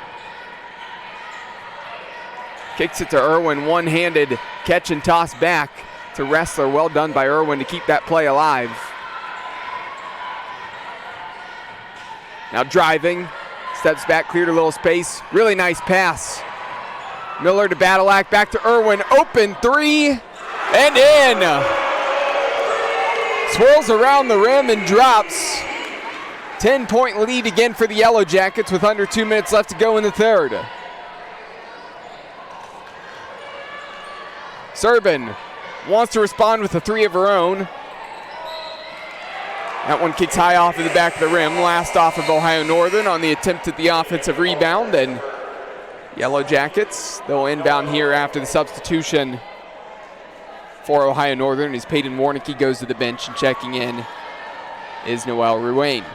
kicks it to Irwin, one-handed catch and toss back to Wrestler. Well done by Irwin to keep that play alive. Now driving, steps back, cleared a little space. Really nice pass. Miller to Badalak, back to Irwin. Open three, and in. Swirls around the rim and drops. 10-point lead again for the Yellow Jackets with under 2 minutes left to go in the third. Serban wants to respond with a three of her own. That one kicks high off of the back of the rim. Last off of Ohio Northern on the attempt at the offensive rebound. And Yellow Jackets, they'll inbound here after the substitution for Ohio Northern as Peyton Warnicki goes to the bench, and checking in is Noelle Ruane.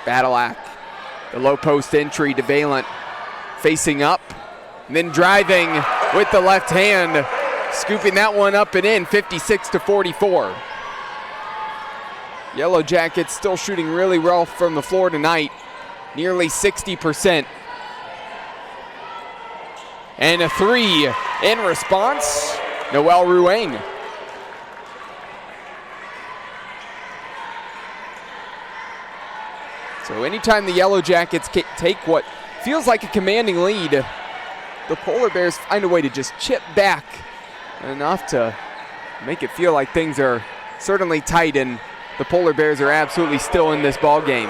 Badalak, the low post entry to Valent, facing up, and then driving with the left hand, scooping that one up and in, 56-44. Yellow Jackets still shooting really well from the floor tonight, nearly 60%. And a three in response, Noelle Ruane. So anytime the Yellow Jackets take what feels like a commanding lead, the Polar Bears find a way to just chip back enough to make it feel like things are certainly tight, and the Polar Bears are absolutely still in this ball game.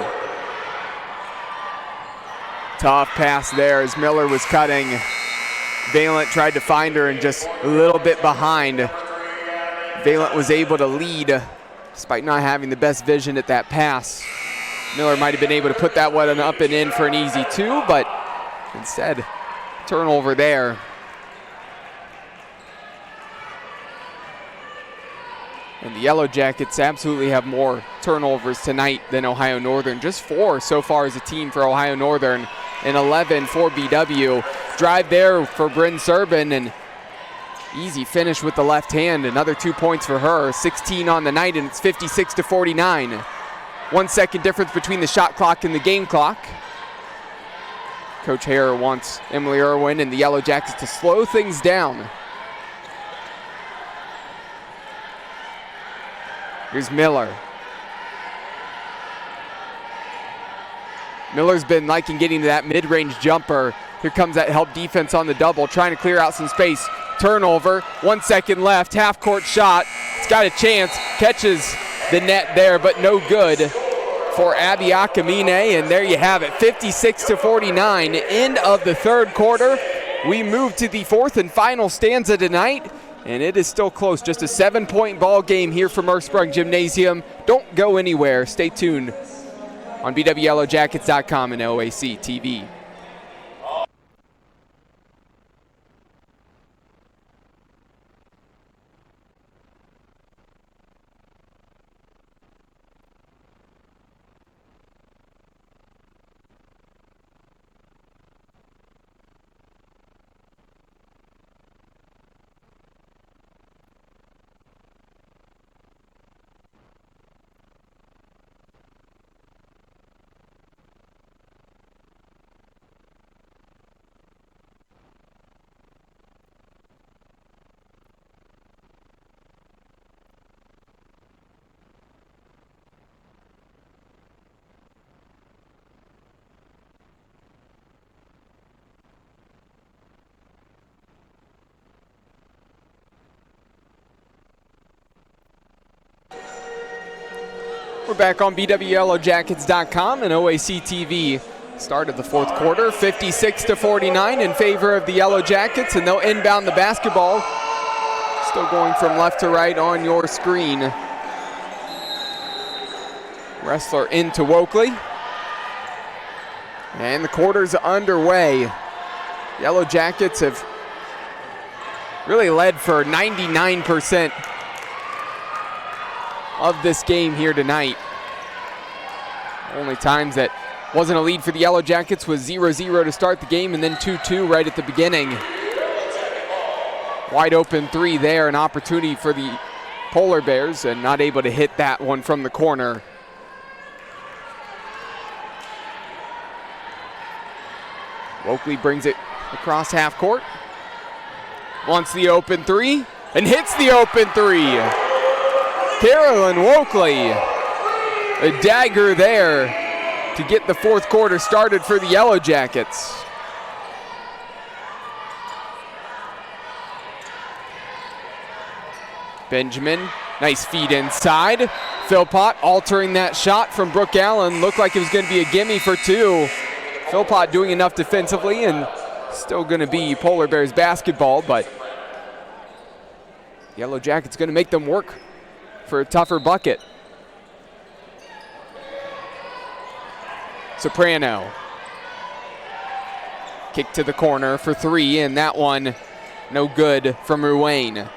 Tough pass there as Miller was cutting. Valent tried to find her and just a little bit behind. Valent was able to lead despite not having the best vision at that pass. Miller might have been able to put that one up and in for an easy two, but instead, turnover there. And the Yellow Jackets absolutely have more turnovers tonight than Ohio Northern. Just 4 so far as a team for Ohio Northern. and 11 for BW. Drive there for Bryn Serban, and easy finish with the left hand. Another 2 points for her. 16 on the night, and it's 56-49. 1 second difference between the shot clock and the game clock. Coach Hare wants Emily Irwin and the Yellow Jackets to slow things down. Here's Miller. Miller's been liking getting to that mid-range jumper. Here comes that help defense on the double, trying to clear out some space. Turnover, 1 second left, half-court shot. It's got a chance, catches the net there, but no good for Abby Akamine, and there you have it, 56-49, end of the third quarter. We move to the fourth and final stanza tonight, and it is still close, just a 7-point ball game here from Ursprung Gymnasium. Don't go anywhere, stay tuned on BWYellowJackets.com and OAC TV. We're back on BWYellowJackets.com and OAC TV. Start of the fourth quarter, 56-49 in favor of the Yellow Jackets, and they'll inbound the basketball. Still going from left to right on your screen. Wrestler into Wokley. And the quarter's underway. Yellow Jackets have really led for 99% of this game here tonight. Only times that wasn't a lead for the Yellow Jackets was 0-0 to start the game, and then 2-2 right at the beginning. Wide open three there, an opportunity for the Polar Bears, and not able to hit that one from the corner. Wokley brings it across half court. Wants the open three, and hits the open three. Carolyn Wokley, a dagger there to get the fourth quarter started for the Yellow Jackets. Benjamin, nice feed inside. Philpott altering that shot from Brooke Allen. Looked like it was going to be a gimme for two. Philpott doing enough defensively, and still going to be Polar Bears basketball, but Yellow Jackets going to make them work for a tougher bucket. Soprano. Kick to the corner for three, and that one no good from Ruane.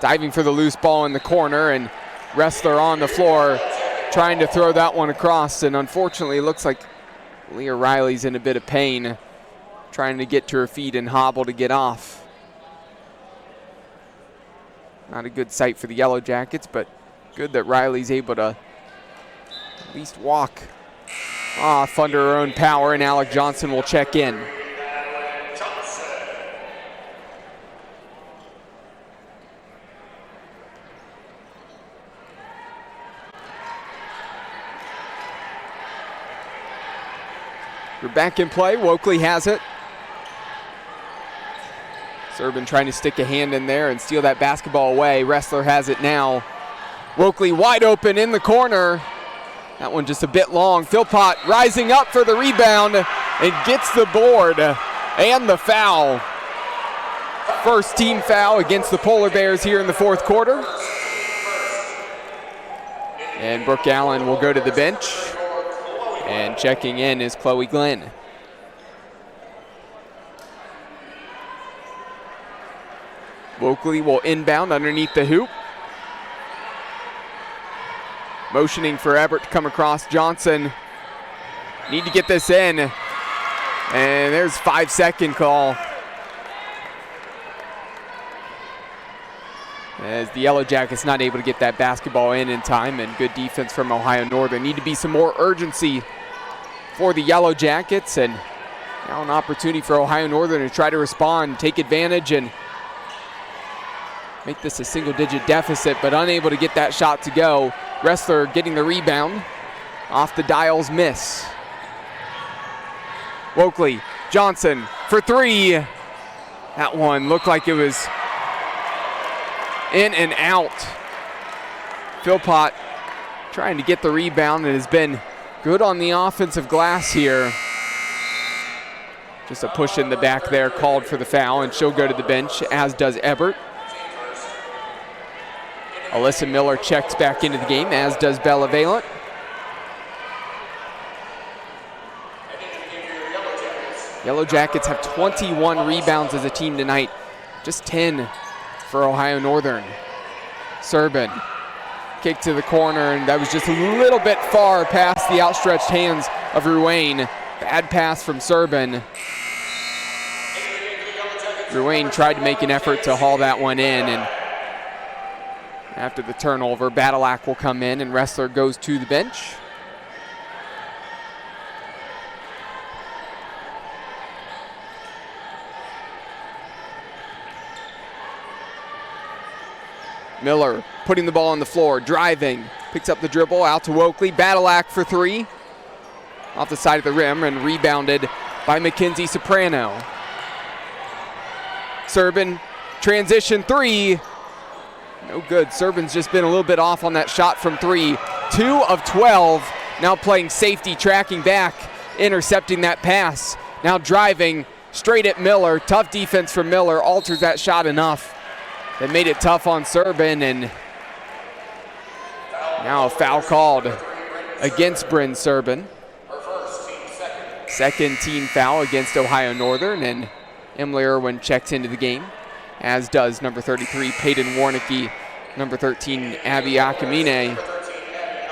Diving for the loose ball in the corner, and Wrestler on the floor trying to throw that one across, and unfortunately it looks like Leah Riley's in a bit of pain, trying to get to her feet and hobble to get off. Not a good sight for the Yellow Jackets, but good that Riley's able to at least walk off under her own power, and Alec Johnson will check in. We're back in play. Wokley has it. Serban trying to stick a hand in there and steal that basketball away. Wrestler has it now. Wokley wide open in the corner. That one just a bit long. Philpott rising up for the rebound and gets the board and the foul. First team foul against the Polar Bears here in the fourth quarter. And Brooke Allen will go to the bench. And checking in is Chloe Glenn. Wokley will inbound underneath the hoop. Motioning for Everett to come across. Johnson need to get this in. And there's 5-second call. As the Yellow Jackets not able to get that basketball in time, and good defense from Ohio Northern. Need to be some more urgency for the Yellow Jackets, and now an opportunity for Ohio Northern to try to respond, take advantage, and make this a single-digit deficit, but unable to get that shot to go. Ressler getting the rebound off the Dials miss. Wokley, Johnson for three. That one looked like it was in and out. Philpott trying to get the rebound and has been good on the offensive glass here. Just a push in the back there called for the foul, and she'll go to the bench, as does Ebert. Alyssa Miller checks back into the game, as does Bella Valent. Yellow Jackets have 21 rebounds as a team tonight, just 10 for Ohio Northern. Serban, kick to the corner, and that was just a little bit far past the outstretched hands of Ruane. Bad pass from Serban. Ruane tried to make an effort to haul that one in, and after the turnover, Badalak will come in, and Ressler goes to the bench. Miller putting the ball on the floor, driving, picks up the dribble, out to Wokley. Badalak for three, off the side of the rim, and rebounded by Mackenzie Soprano. Serban, transition three. No good. Serban's just been a little bit off on that shot from three. 2 of 12. Now playing safety, tracking back, intercepting that pass. Now driving straight at Miller. Tough defense from Miller. Alters that shot enough. That made it tough on Serban, and now a foul called against Bryn Serban. Second team foul against Ohio Northern, and Emily Irwin checks into the game, as does number 33, Peyton Warnicki, number 13, Abby Akamine.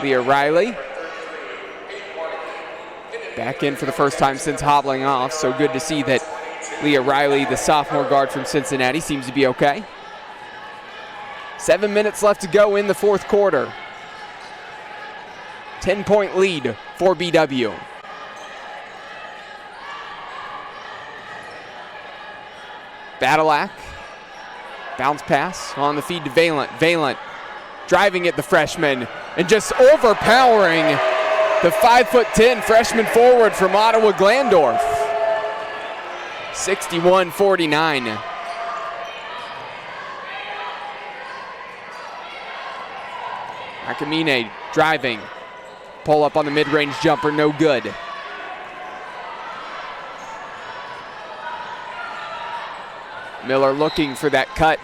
Leah Riley back in for the first time since hobbling off, so good to see that Leah Riley, the sophomore guard from Cincinnati, seems to be okay. 7 minutes left to go in the fourth quarter. 10-point lead for BW. Badalak, bounce pass on the feed to Valent. Valent driving at the freshman and just overpowering the 5'10" freshman forward from Ottawa Glandorf. 61-49. Akamine driving, pull up on the mid-range jumper, no good. Miller looking for that cut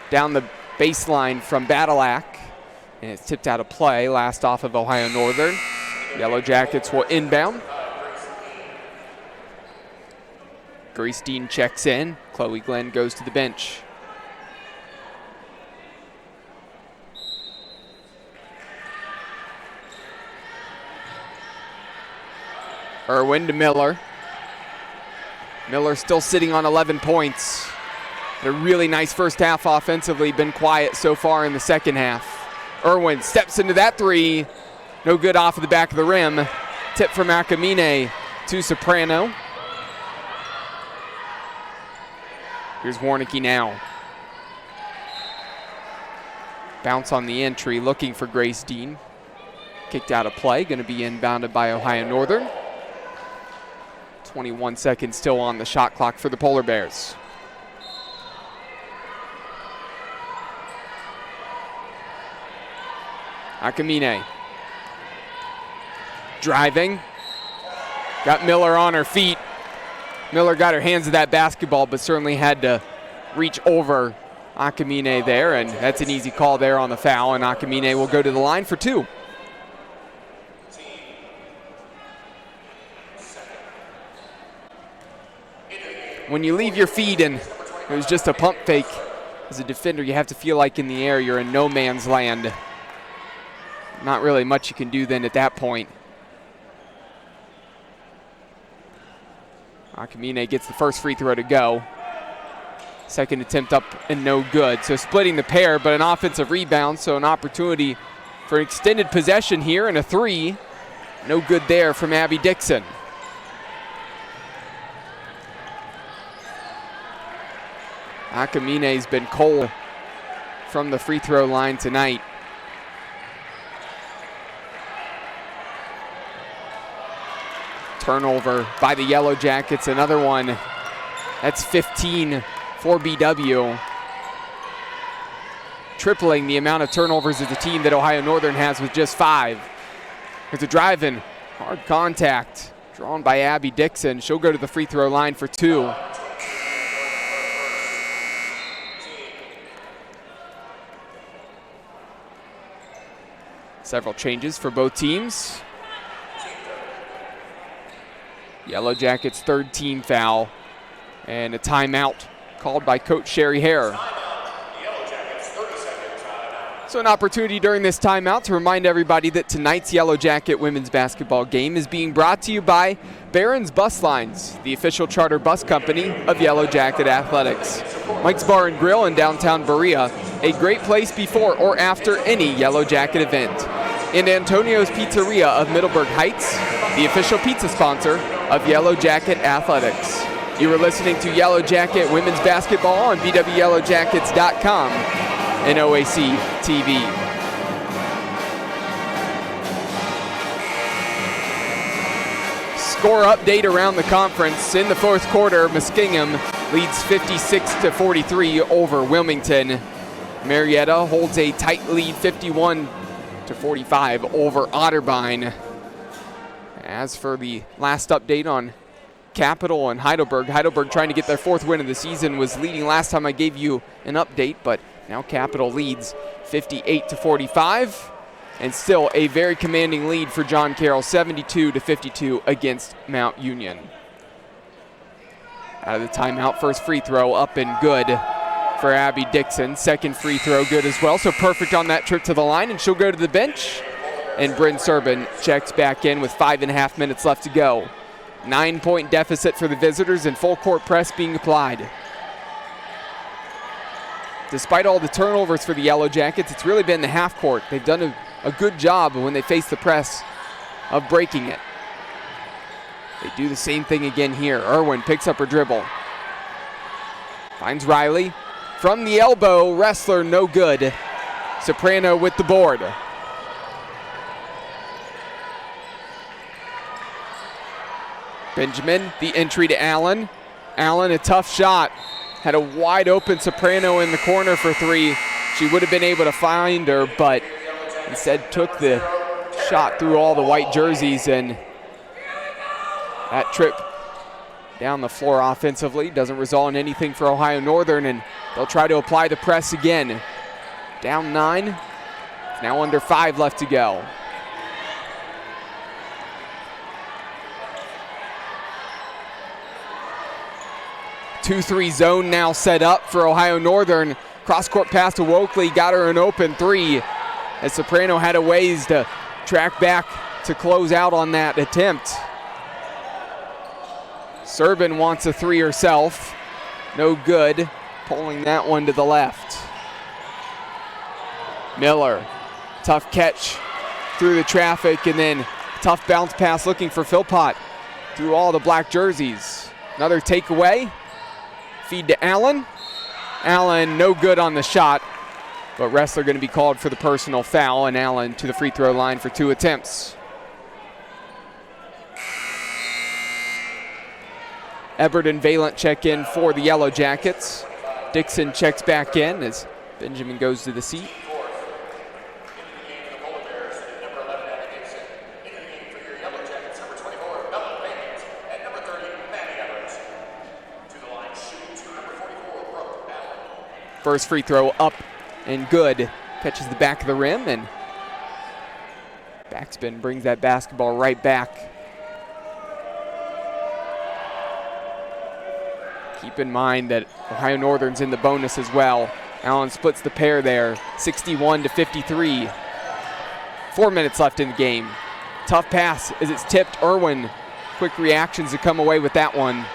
down the baseline from Badalak, and it's tipped out of play, last off of Ohio Northern. Yellow Jackets will inbound. Grace Dean checks in. Chloe Glenn goes to the bench. Irwin to Miller. Miller still sitting on 11 points. A really nice first half offensively, been quiet so far in the second half. Irwin steps into that three. No good off of the back of the rim. Tip from Akamine to Soprano. Here's Warnicki now. Bounce on the entry, looking for Grace Dean. Kicked out of play, going to be inbounded by Ohio Northern. 21 seconds still on the shot clock for the Polar Bears. Akamine driving. Got Miller on her feet. Miller got her hands to that basketball, but certainly had to reach over Akamine there, and that's an easy call there on the foul, and Akamine will go to the line for two. When you leave your feet and it was just a pump fake, as a defender, you have to feel like in the air you're in no man's land. Not really much you can do then at that point. Akamine gets the first free throw to go. Second attempt up and no good. So splitting the pair, but an offensive rebound, so an opportunity for an extended possession here and a three. No good there from Abby Dixon. Akamine's been cold from the free throw line tonight. Turnover by the Yellow Jackets, another one. That's 15 for BW. Tripling the amount of turnovers as a team that Ohio Northern has with just 5. There's a drive-in, hard contact, drawn by Abby Dixon. She'll go to the free throw line for 2. Several changes for both teams. Yellow Jackets' third team foul and a timeout called by Coach Sherry Hare. So an opportunity during this timeout to remind everybody that tonight's Yellow Jacket women's basketball game is being brought to you by Barron's Bus Lines, the official charter bus company of Yellow Jacket Athletics. Mike's Bar and Grill in downtown Berea, a great place before or after any Yellow Jacket event. And Antonio's Pizzeria of Middleburg Heights, the official pizza sponsor of Yellow Jacket Athletics. You are listening to Yellow Jacket women's basketball on bwyellowjackets.com and OAC TV. Score update around the conference. In the fourth quarter, Muskingum leads 56-43 over Wilmington. Marietta holds a tight lead, 51-45 over Otterbein. As for the last update on Capital and Heidelberg trying to get their 4th win of the season, was leading last time I gave you an update, but now Capital leads 58-45, and still a very commanding lead for John Carroll, 72-52 against Mount Union. Out of the timeout, first free throw up and good for Abby Dixon. Second free throw good as well, so perfect on that trip to the line, and she'll go to the bench. And Bryn Serban checks back in with 5.5 minutes left to go. 9-point deficit for the visitors and full court press being applied. Despite all the turnovers for the Yellow Jackets, it's really been the half court. They've done a good job when they face the press of breaking it. They do the same thing again here. Irwin picks up her dribble. Finds Riley. From the elbow, Wrestler no good. Soprano with the board. Benjamin, the entry to Allen. Allen, a tough shot. Had a wide open Soprano in the corner for 3. She would have been able to find her, but instead took the shot through all the white jerseys, and that trip down the floor offensively doesn't result in anything for Ohio Northern, and they'll try to apply the press again. Down 9, now under 5 left to go. 2-3 zone now set up for Ohio Northern. Cross-court pass to Wokley, got her an open 3 as Soprano had a ways to track back to close out on that attempt. Serban wants a 3 herself. No good, pulling that one to the left. Miller, tough catch through the traffic, and then tough bounce pass looking for Philpott through all the black jerseys. Another takeaway. Feed to Allen. Allen no good on the shot, but Wrestler going to be called for the personal foul, and Allen to the free throw line for 2 attempts. Ebert and Valent check in for the Yellow Jackets. Dixon checks back in as Benjamin goes to the seat. First free throw up and good. Catches the back of the rim, and backspin brings that basketball right back. Keep in mind that Ohio Northern's in the bonus as well. Allen splits the pair there, 61-53. 4 minutes left in the game. Tough pass as it's tipped. Irwin, quick reactions to come away with that one.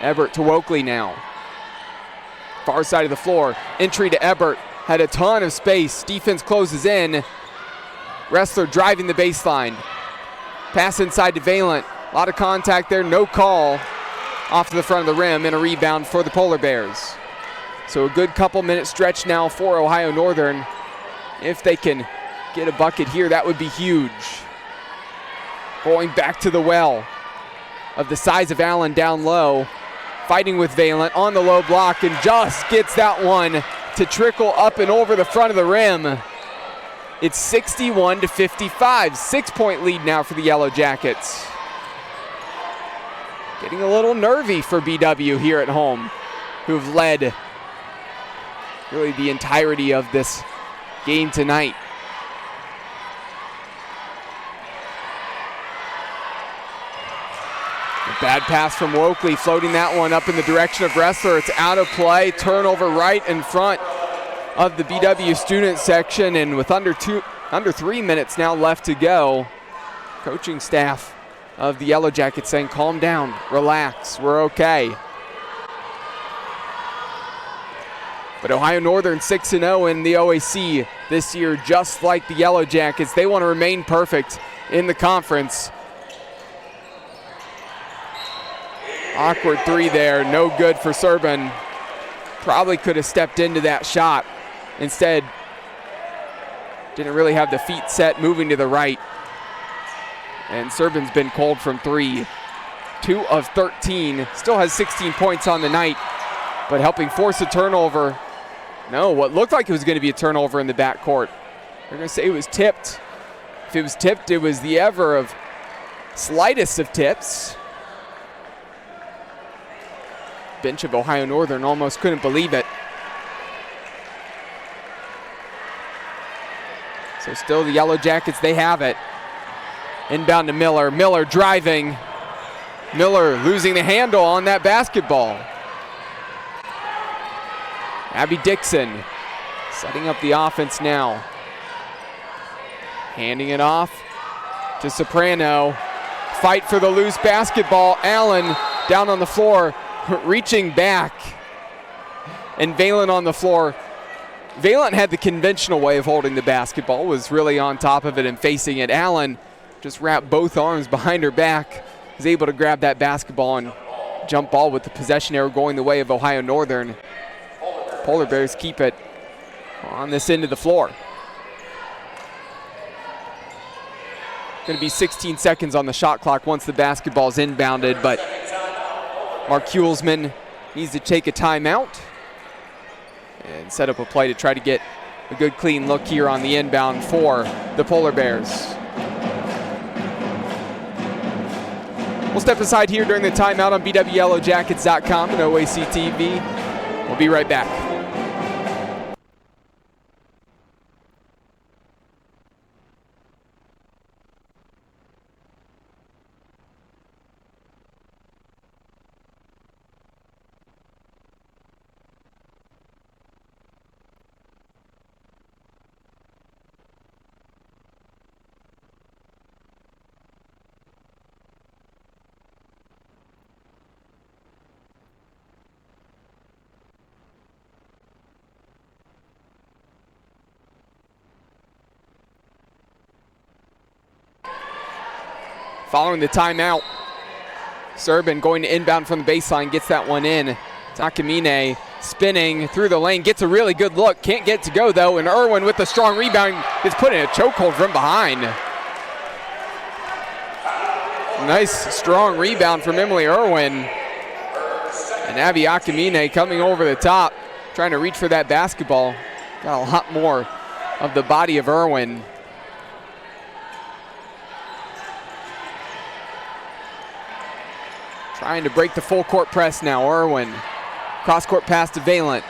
Ebert to Wokley now. Far side of the floor. Entry to Ebert. Had a ton of space. Defense closes in. Wrestler driving the baseline. Pass inside to Valent. A lot of contact there. No call. Off to the front of the rim and a rebound for the Polar Bears. So a good couple minute stretch now for Ohio Northern. If they can get a bucket here, that would be huge. Going back to the well of the size of Allen down low. Fighting with Valent on the low block and just gets that one to trickle up and over the front of the rim. It's 61-55, 6-point lead now for the Yellow Jackets. Getting a little nervy for BW here at home, who've led really the entirety of this game tonight. A bad pass from Wokley, floating that one up in the direction of Wrestler. It's out of play, turnover right in front of the BW student section, and with under 3 minutes now left to go, coaching staff of the Yellow Jackets saying, calm down, relax, we're okay. But Ohio Northern 6-0 in the OAC this year, just like the Yellow Jackets. They want to remain perfect in the conference. Awkward three there, no good for Serban. Probably could have stepped into that shot. Instead, didn't really have the feet set, moving to the right. And Serban's been cold from three. 2 of 13, still has 16 points on the night, but helping force a turnover. No, what looked like it was going to be a turnover in the backcourt. They're going to say it was tipped. If it was tipped, it was the ever of slightest of tips. Bench of Ohio Northern almost couldn't believe it. So still the Yellow Jackets, they have it. Inbound to Miller. Miller driving. Miller losing the handle on that basketball. Abby Dixon setting up the offense now. Handing it off to Soprano. Fight for the loose basketball. Allen down on the floor, reaching back. And Valent on the floor. Valent had the conventional way of holding the basketball, was really on top of it and facing it. Allen just wrapped both arms behind her back, was able to grab that basketball and jump ball with the possession arrow going the way of Ohio Northern. Polar Bears keep it on this end of the floor. Going to be 16 seconds on the shot clock once the basketball is inbounded, but Mark Hulsman needs to take a timeout and set up a play to try to get a good clean look here on the inbound for the Polar Bears. We'll step aside here during the timeout on BWYellowJackets.com and OAC TV. We'll be right back. Following the timeout, Serban going to inbound from the baseline, gets that one in. Takamine spinning through the lane, gets a really good look, can't get to go though, and Irwin with the strong rebound is put in a chokehold from behind. Nice strong rebound from Emily Irwin. And Abby Akamine coming over the top, trying to reach for that basketball. Got a lot more of the body of Irwin. Trying to break the full court press now, Irwin. Cross court pass to Valent.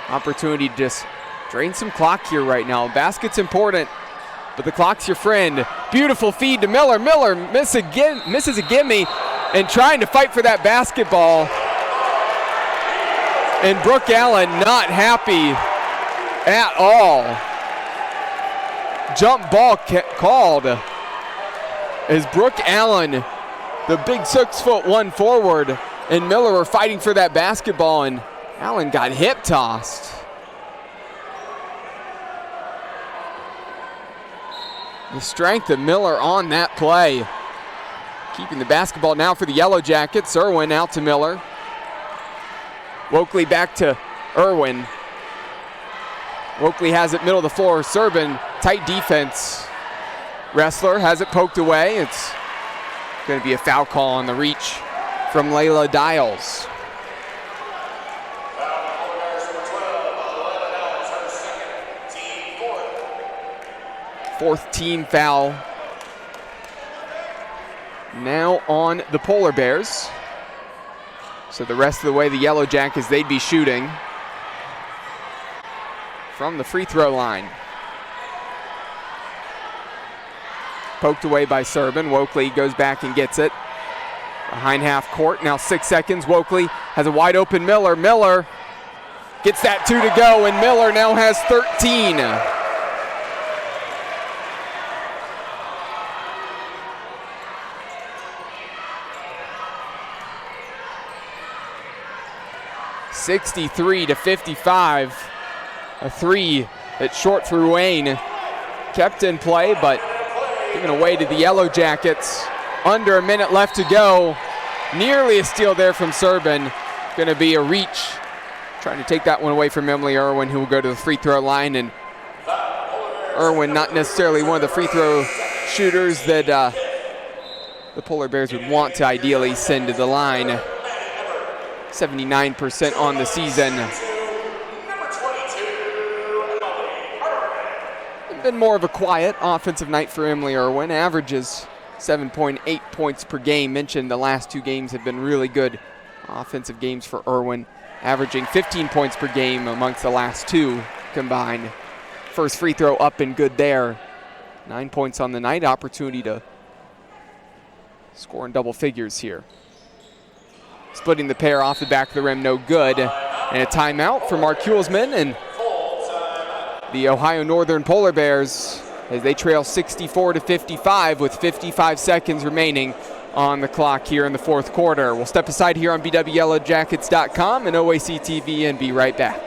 Opportunity to just drain some clock here right now. Basket's important, but the clock's your friend. Beautiful feed to Miller. Miller misses a gimme and trying to fight for that basketball. And Brooke Allen not happy at all. Jump ball called as Brooke Allen the big 6'1" forward, and Miller were fighting for that basketball, and Allen got hip tossed. The strength of Miller on that play. Keeping the basketball now for the Yellow Jackets. Irwin out to Miller. Wokley back to Irwin. Wokley has it middle of the floor. Serbin, tight defense. Wrestler has it poked away. It's going to be a foul call on the reach from Layla Dials. Fourth team foul now on the Polar Bears. So the rest of the way, the Yellow Jackets, they'd be shooting from the free throw line. Poked away by Serbin. Wokley goes back and gets it. Behind half court, now 6 seconds. Wokley has a wide open Miller. Miller gets that 2 to go, and Miller now has 13. (63-55). A three that's short for Ruane. Kept in play, but given away to the Yellow Jackets. Under a minute left to go. Nearly a steal there from Serbin. Going to be a reach. Trying to take that one away from Emily Irwin, who will go to the free throw line. And Irwin, not necessarily one of the free throw shooters that the Polar Bears would want to ideally send to the line. 79% on the season. Been more of a quiet offensive night for Emily Irwin. Averages 7.8 points per game. Mentioned the last 2 games have been really good offensive games for Irwin, averaging 15 points per game amongst the last 2 combined. First free throw up and good there. 9 points on the night. Opportunity to score in double figures here. Splitting the pair off the back of the rim, no good. And a timeout for Mark Hulsman and the Ohio Northern Polar Bears as they trail 64-55 with 55 seconds remaining on the clock here in the fourth quarter. We'll step aside here on BWYellowJackets.com and OAC TV and be right back.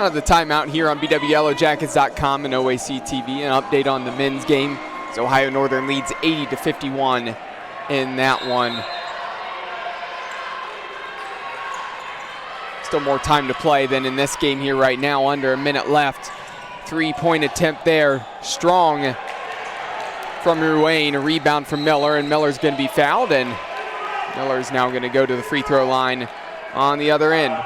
The timeout here on BWYellowJackets.com and OAC TV. An update on the men's game. So Ohio Northern leads 80-51 in that one. Still more time to play than in this game here right now. Under a minute left. 3-point attempt there. Strong from Ruane. A rebound from Miller, and Miller's going to be fouled, and Miller's now going to go to the free throw line on the other end.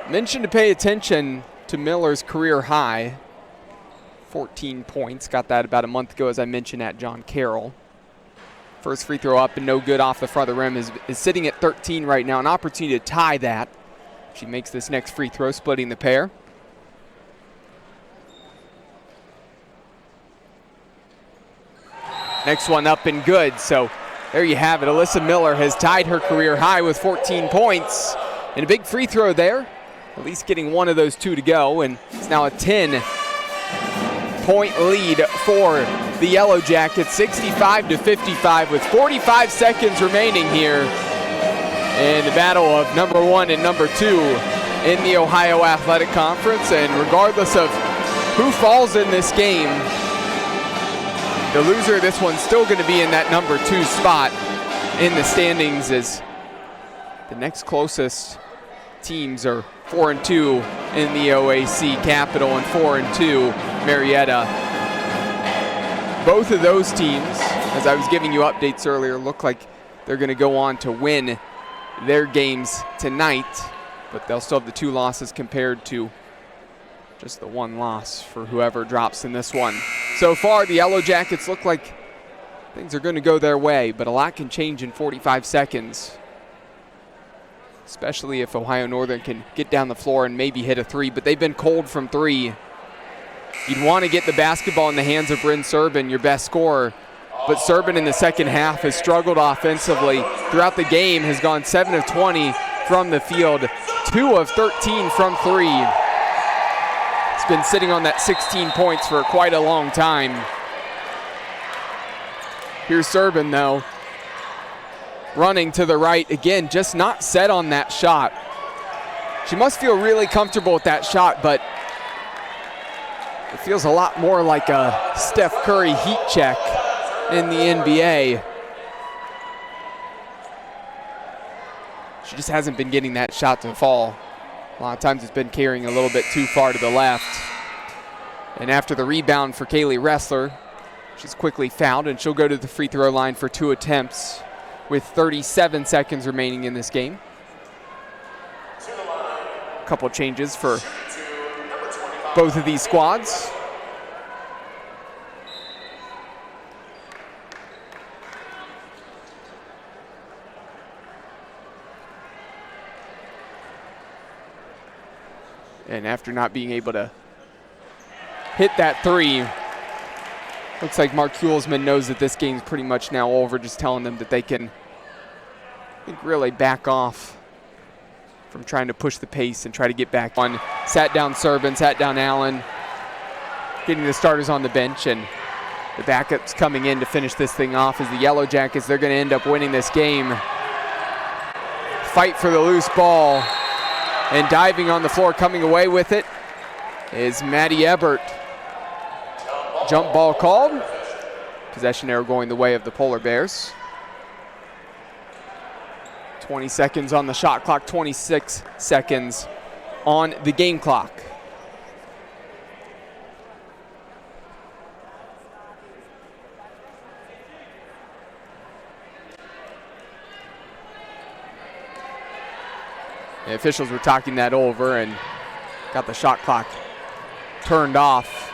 Mentioned to pay attention to Miller's career high. 14 points. Got that about a month ago, as I mentioned, at John Carroll. First free throw up and no good off the front of the rim. Is sitting at 13 right now. An opportunity to tie that. She makes this next free throw, splitting the pair. Next one up and good. So there you have it. Alyssa Miller has tied her career high with 14 points. And a big free throw there. At least getting one of those 2 to go, and it's now a 10-point lead for the Yellow Jackets, 65-55 with 45 seconds remaining here in the battle of number 1 and number 2 in the Ohio Athletic Conference. And regardless of who falls in this game, the loser of this one's still going to be in that number 2 spot in the standings, as the next closest teams are 4-2 in the OAC, Capital, and 4-2 Marietta. Both of those teams, as I was giving you updates earlier, look like they're going to go on to win their games tonight, but they'll still have the 2 losses compared to just the 1 loss for whoever drops in this one. So far, the Yellow Jackets look like things are going to go their way, but a lot can change in 45 seconds, especially if Ohio Northern can get down the floor and maybe hit a 3, but they've been cold from 3. You'd want to get the basketball in the hands of Bryn Serbin, your best scorer, but Serbin in the second half has struggled offensively. Throughout the game, has gone 7 of 20 from the field, 2 of 13 from 3. He's been sitting on that 16 points for quite a long time. Here's Serbin, though, running to the right. Again, just not set on that shot. She must feel really comfortable with that shot, but it feels a lot more like a Steph Curry heat check in the NBA. She just hasn't been getting that shot to fall. A lot of times it's been carrying a little bit too far to the left. And after the rebound for Kaylee Ressler, she's quickly fouled, and she'll go to the free throw line for 2 attempts with 37 seconds remaining in this game. A couple changes for both of these squads. And after not being able to hit that 3, looks like Mark Hulsman knows that this game's pretty much now over, just telling them that they can, I think, really back off from trying to push the pace and try to get back on. Sat down Serbin, sat down Allen, getting the starters on the bench, and the backups coming in to finish this thing off as the Yellow Jackets, they're going to end up winning this game. Fight for the loose ball, and diving on the floor, coming away with it, is Maddie Ebert. Jump ball called. Possession arrow going the way of the Polar Bears. 20 seconds on the shot clock, 26 seconds on the game clock. The officials were talking that over and got the shot clock turned off.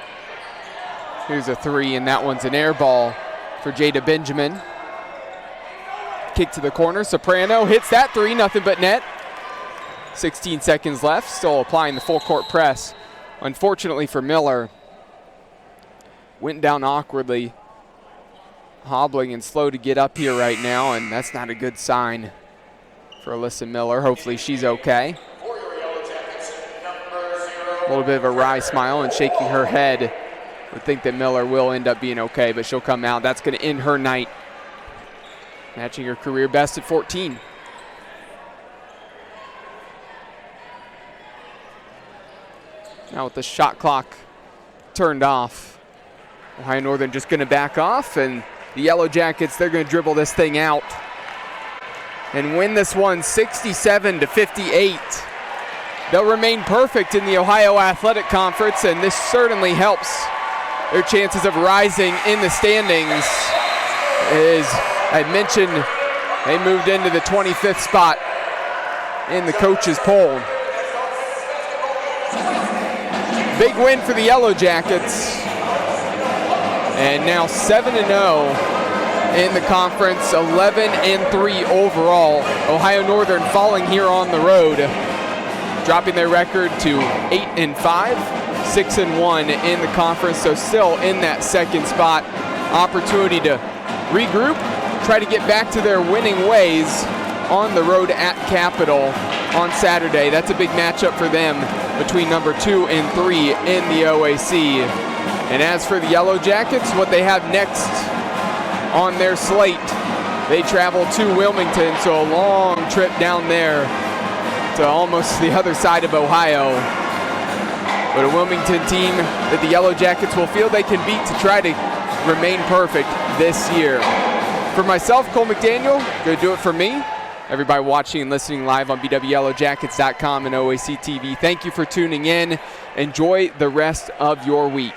Here's a 3, and that one's an air ball for Jada Benjamin. Kick to the corner. Soprano hits that 3, nothing but net. 16 seconds left, still applying the full court press. Unfortunately for Miller, went down awkwardly, hobbling and slow to get up here right now, and that's not a good sign for Alyssa Miller. Hopefully she's okay. A little bit of a wry smile and shaking her head. Would think that Miller will end up being okay, but she'll come out. That's going to end her night, matching her career best at 14. Now with the shot clock turned off, Ohio Northern just going to back off, and the Yellow Jackets, they're going to dribble this thing out and win this one 67-58. They'll remain perfect in the Ohio Athletic Conference, and this certainly helps their chances of rising in the standings. As I mentioned, they moved into the 25th spot in the coaches' poll. Big win for the Yellow Jackets. And now 7-0 in the conference, 11-3 overall. Ohio Northern falling here on the road, dropping their record to 8-5, 6-1 in the conference, so still in that second spot. Opportunity to regroup, try to get back to their winning ways on the road at Capital on Saturday. That's a big matchup for them between number 2 and 3 in the OAC. And as for the Yellow Jackets, what they have next on their slate, they travel to Wilmington, so a long trip down there to almost the other side of Ohio. but a Wilmington team that the Yellow Jackets will feel they can beat to try to remain perfect this year. For myself, Cole McDaniel, going to do it for me. Everybody watching and listening live on BWYellowJackets.com and OAC TV, thank you for tuning in. Enjoy the rest of your week.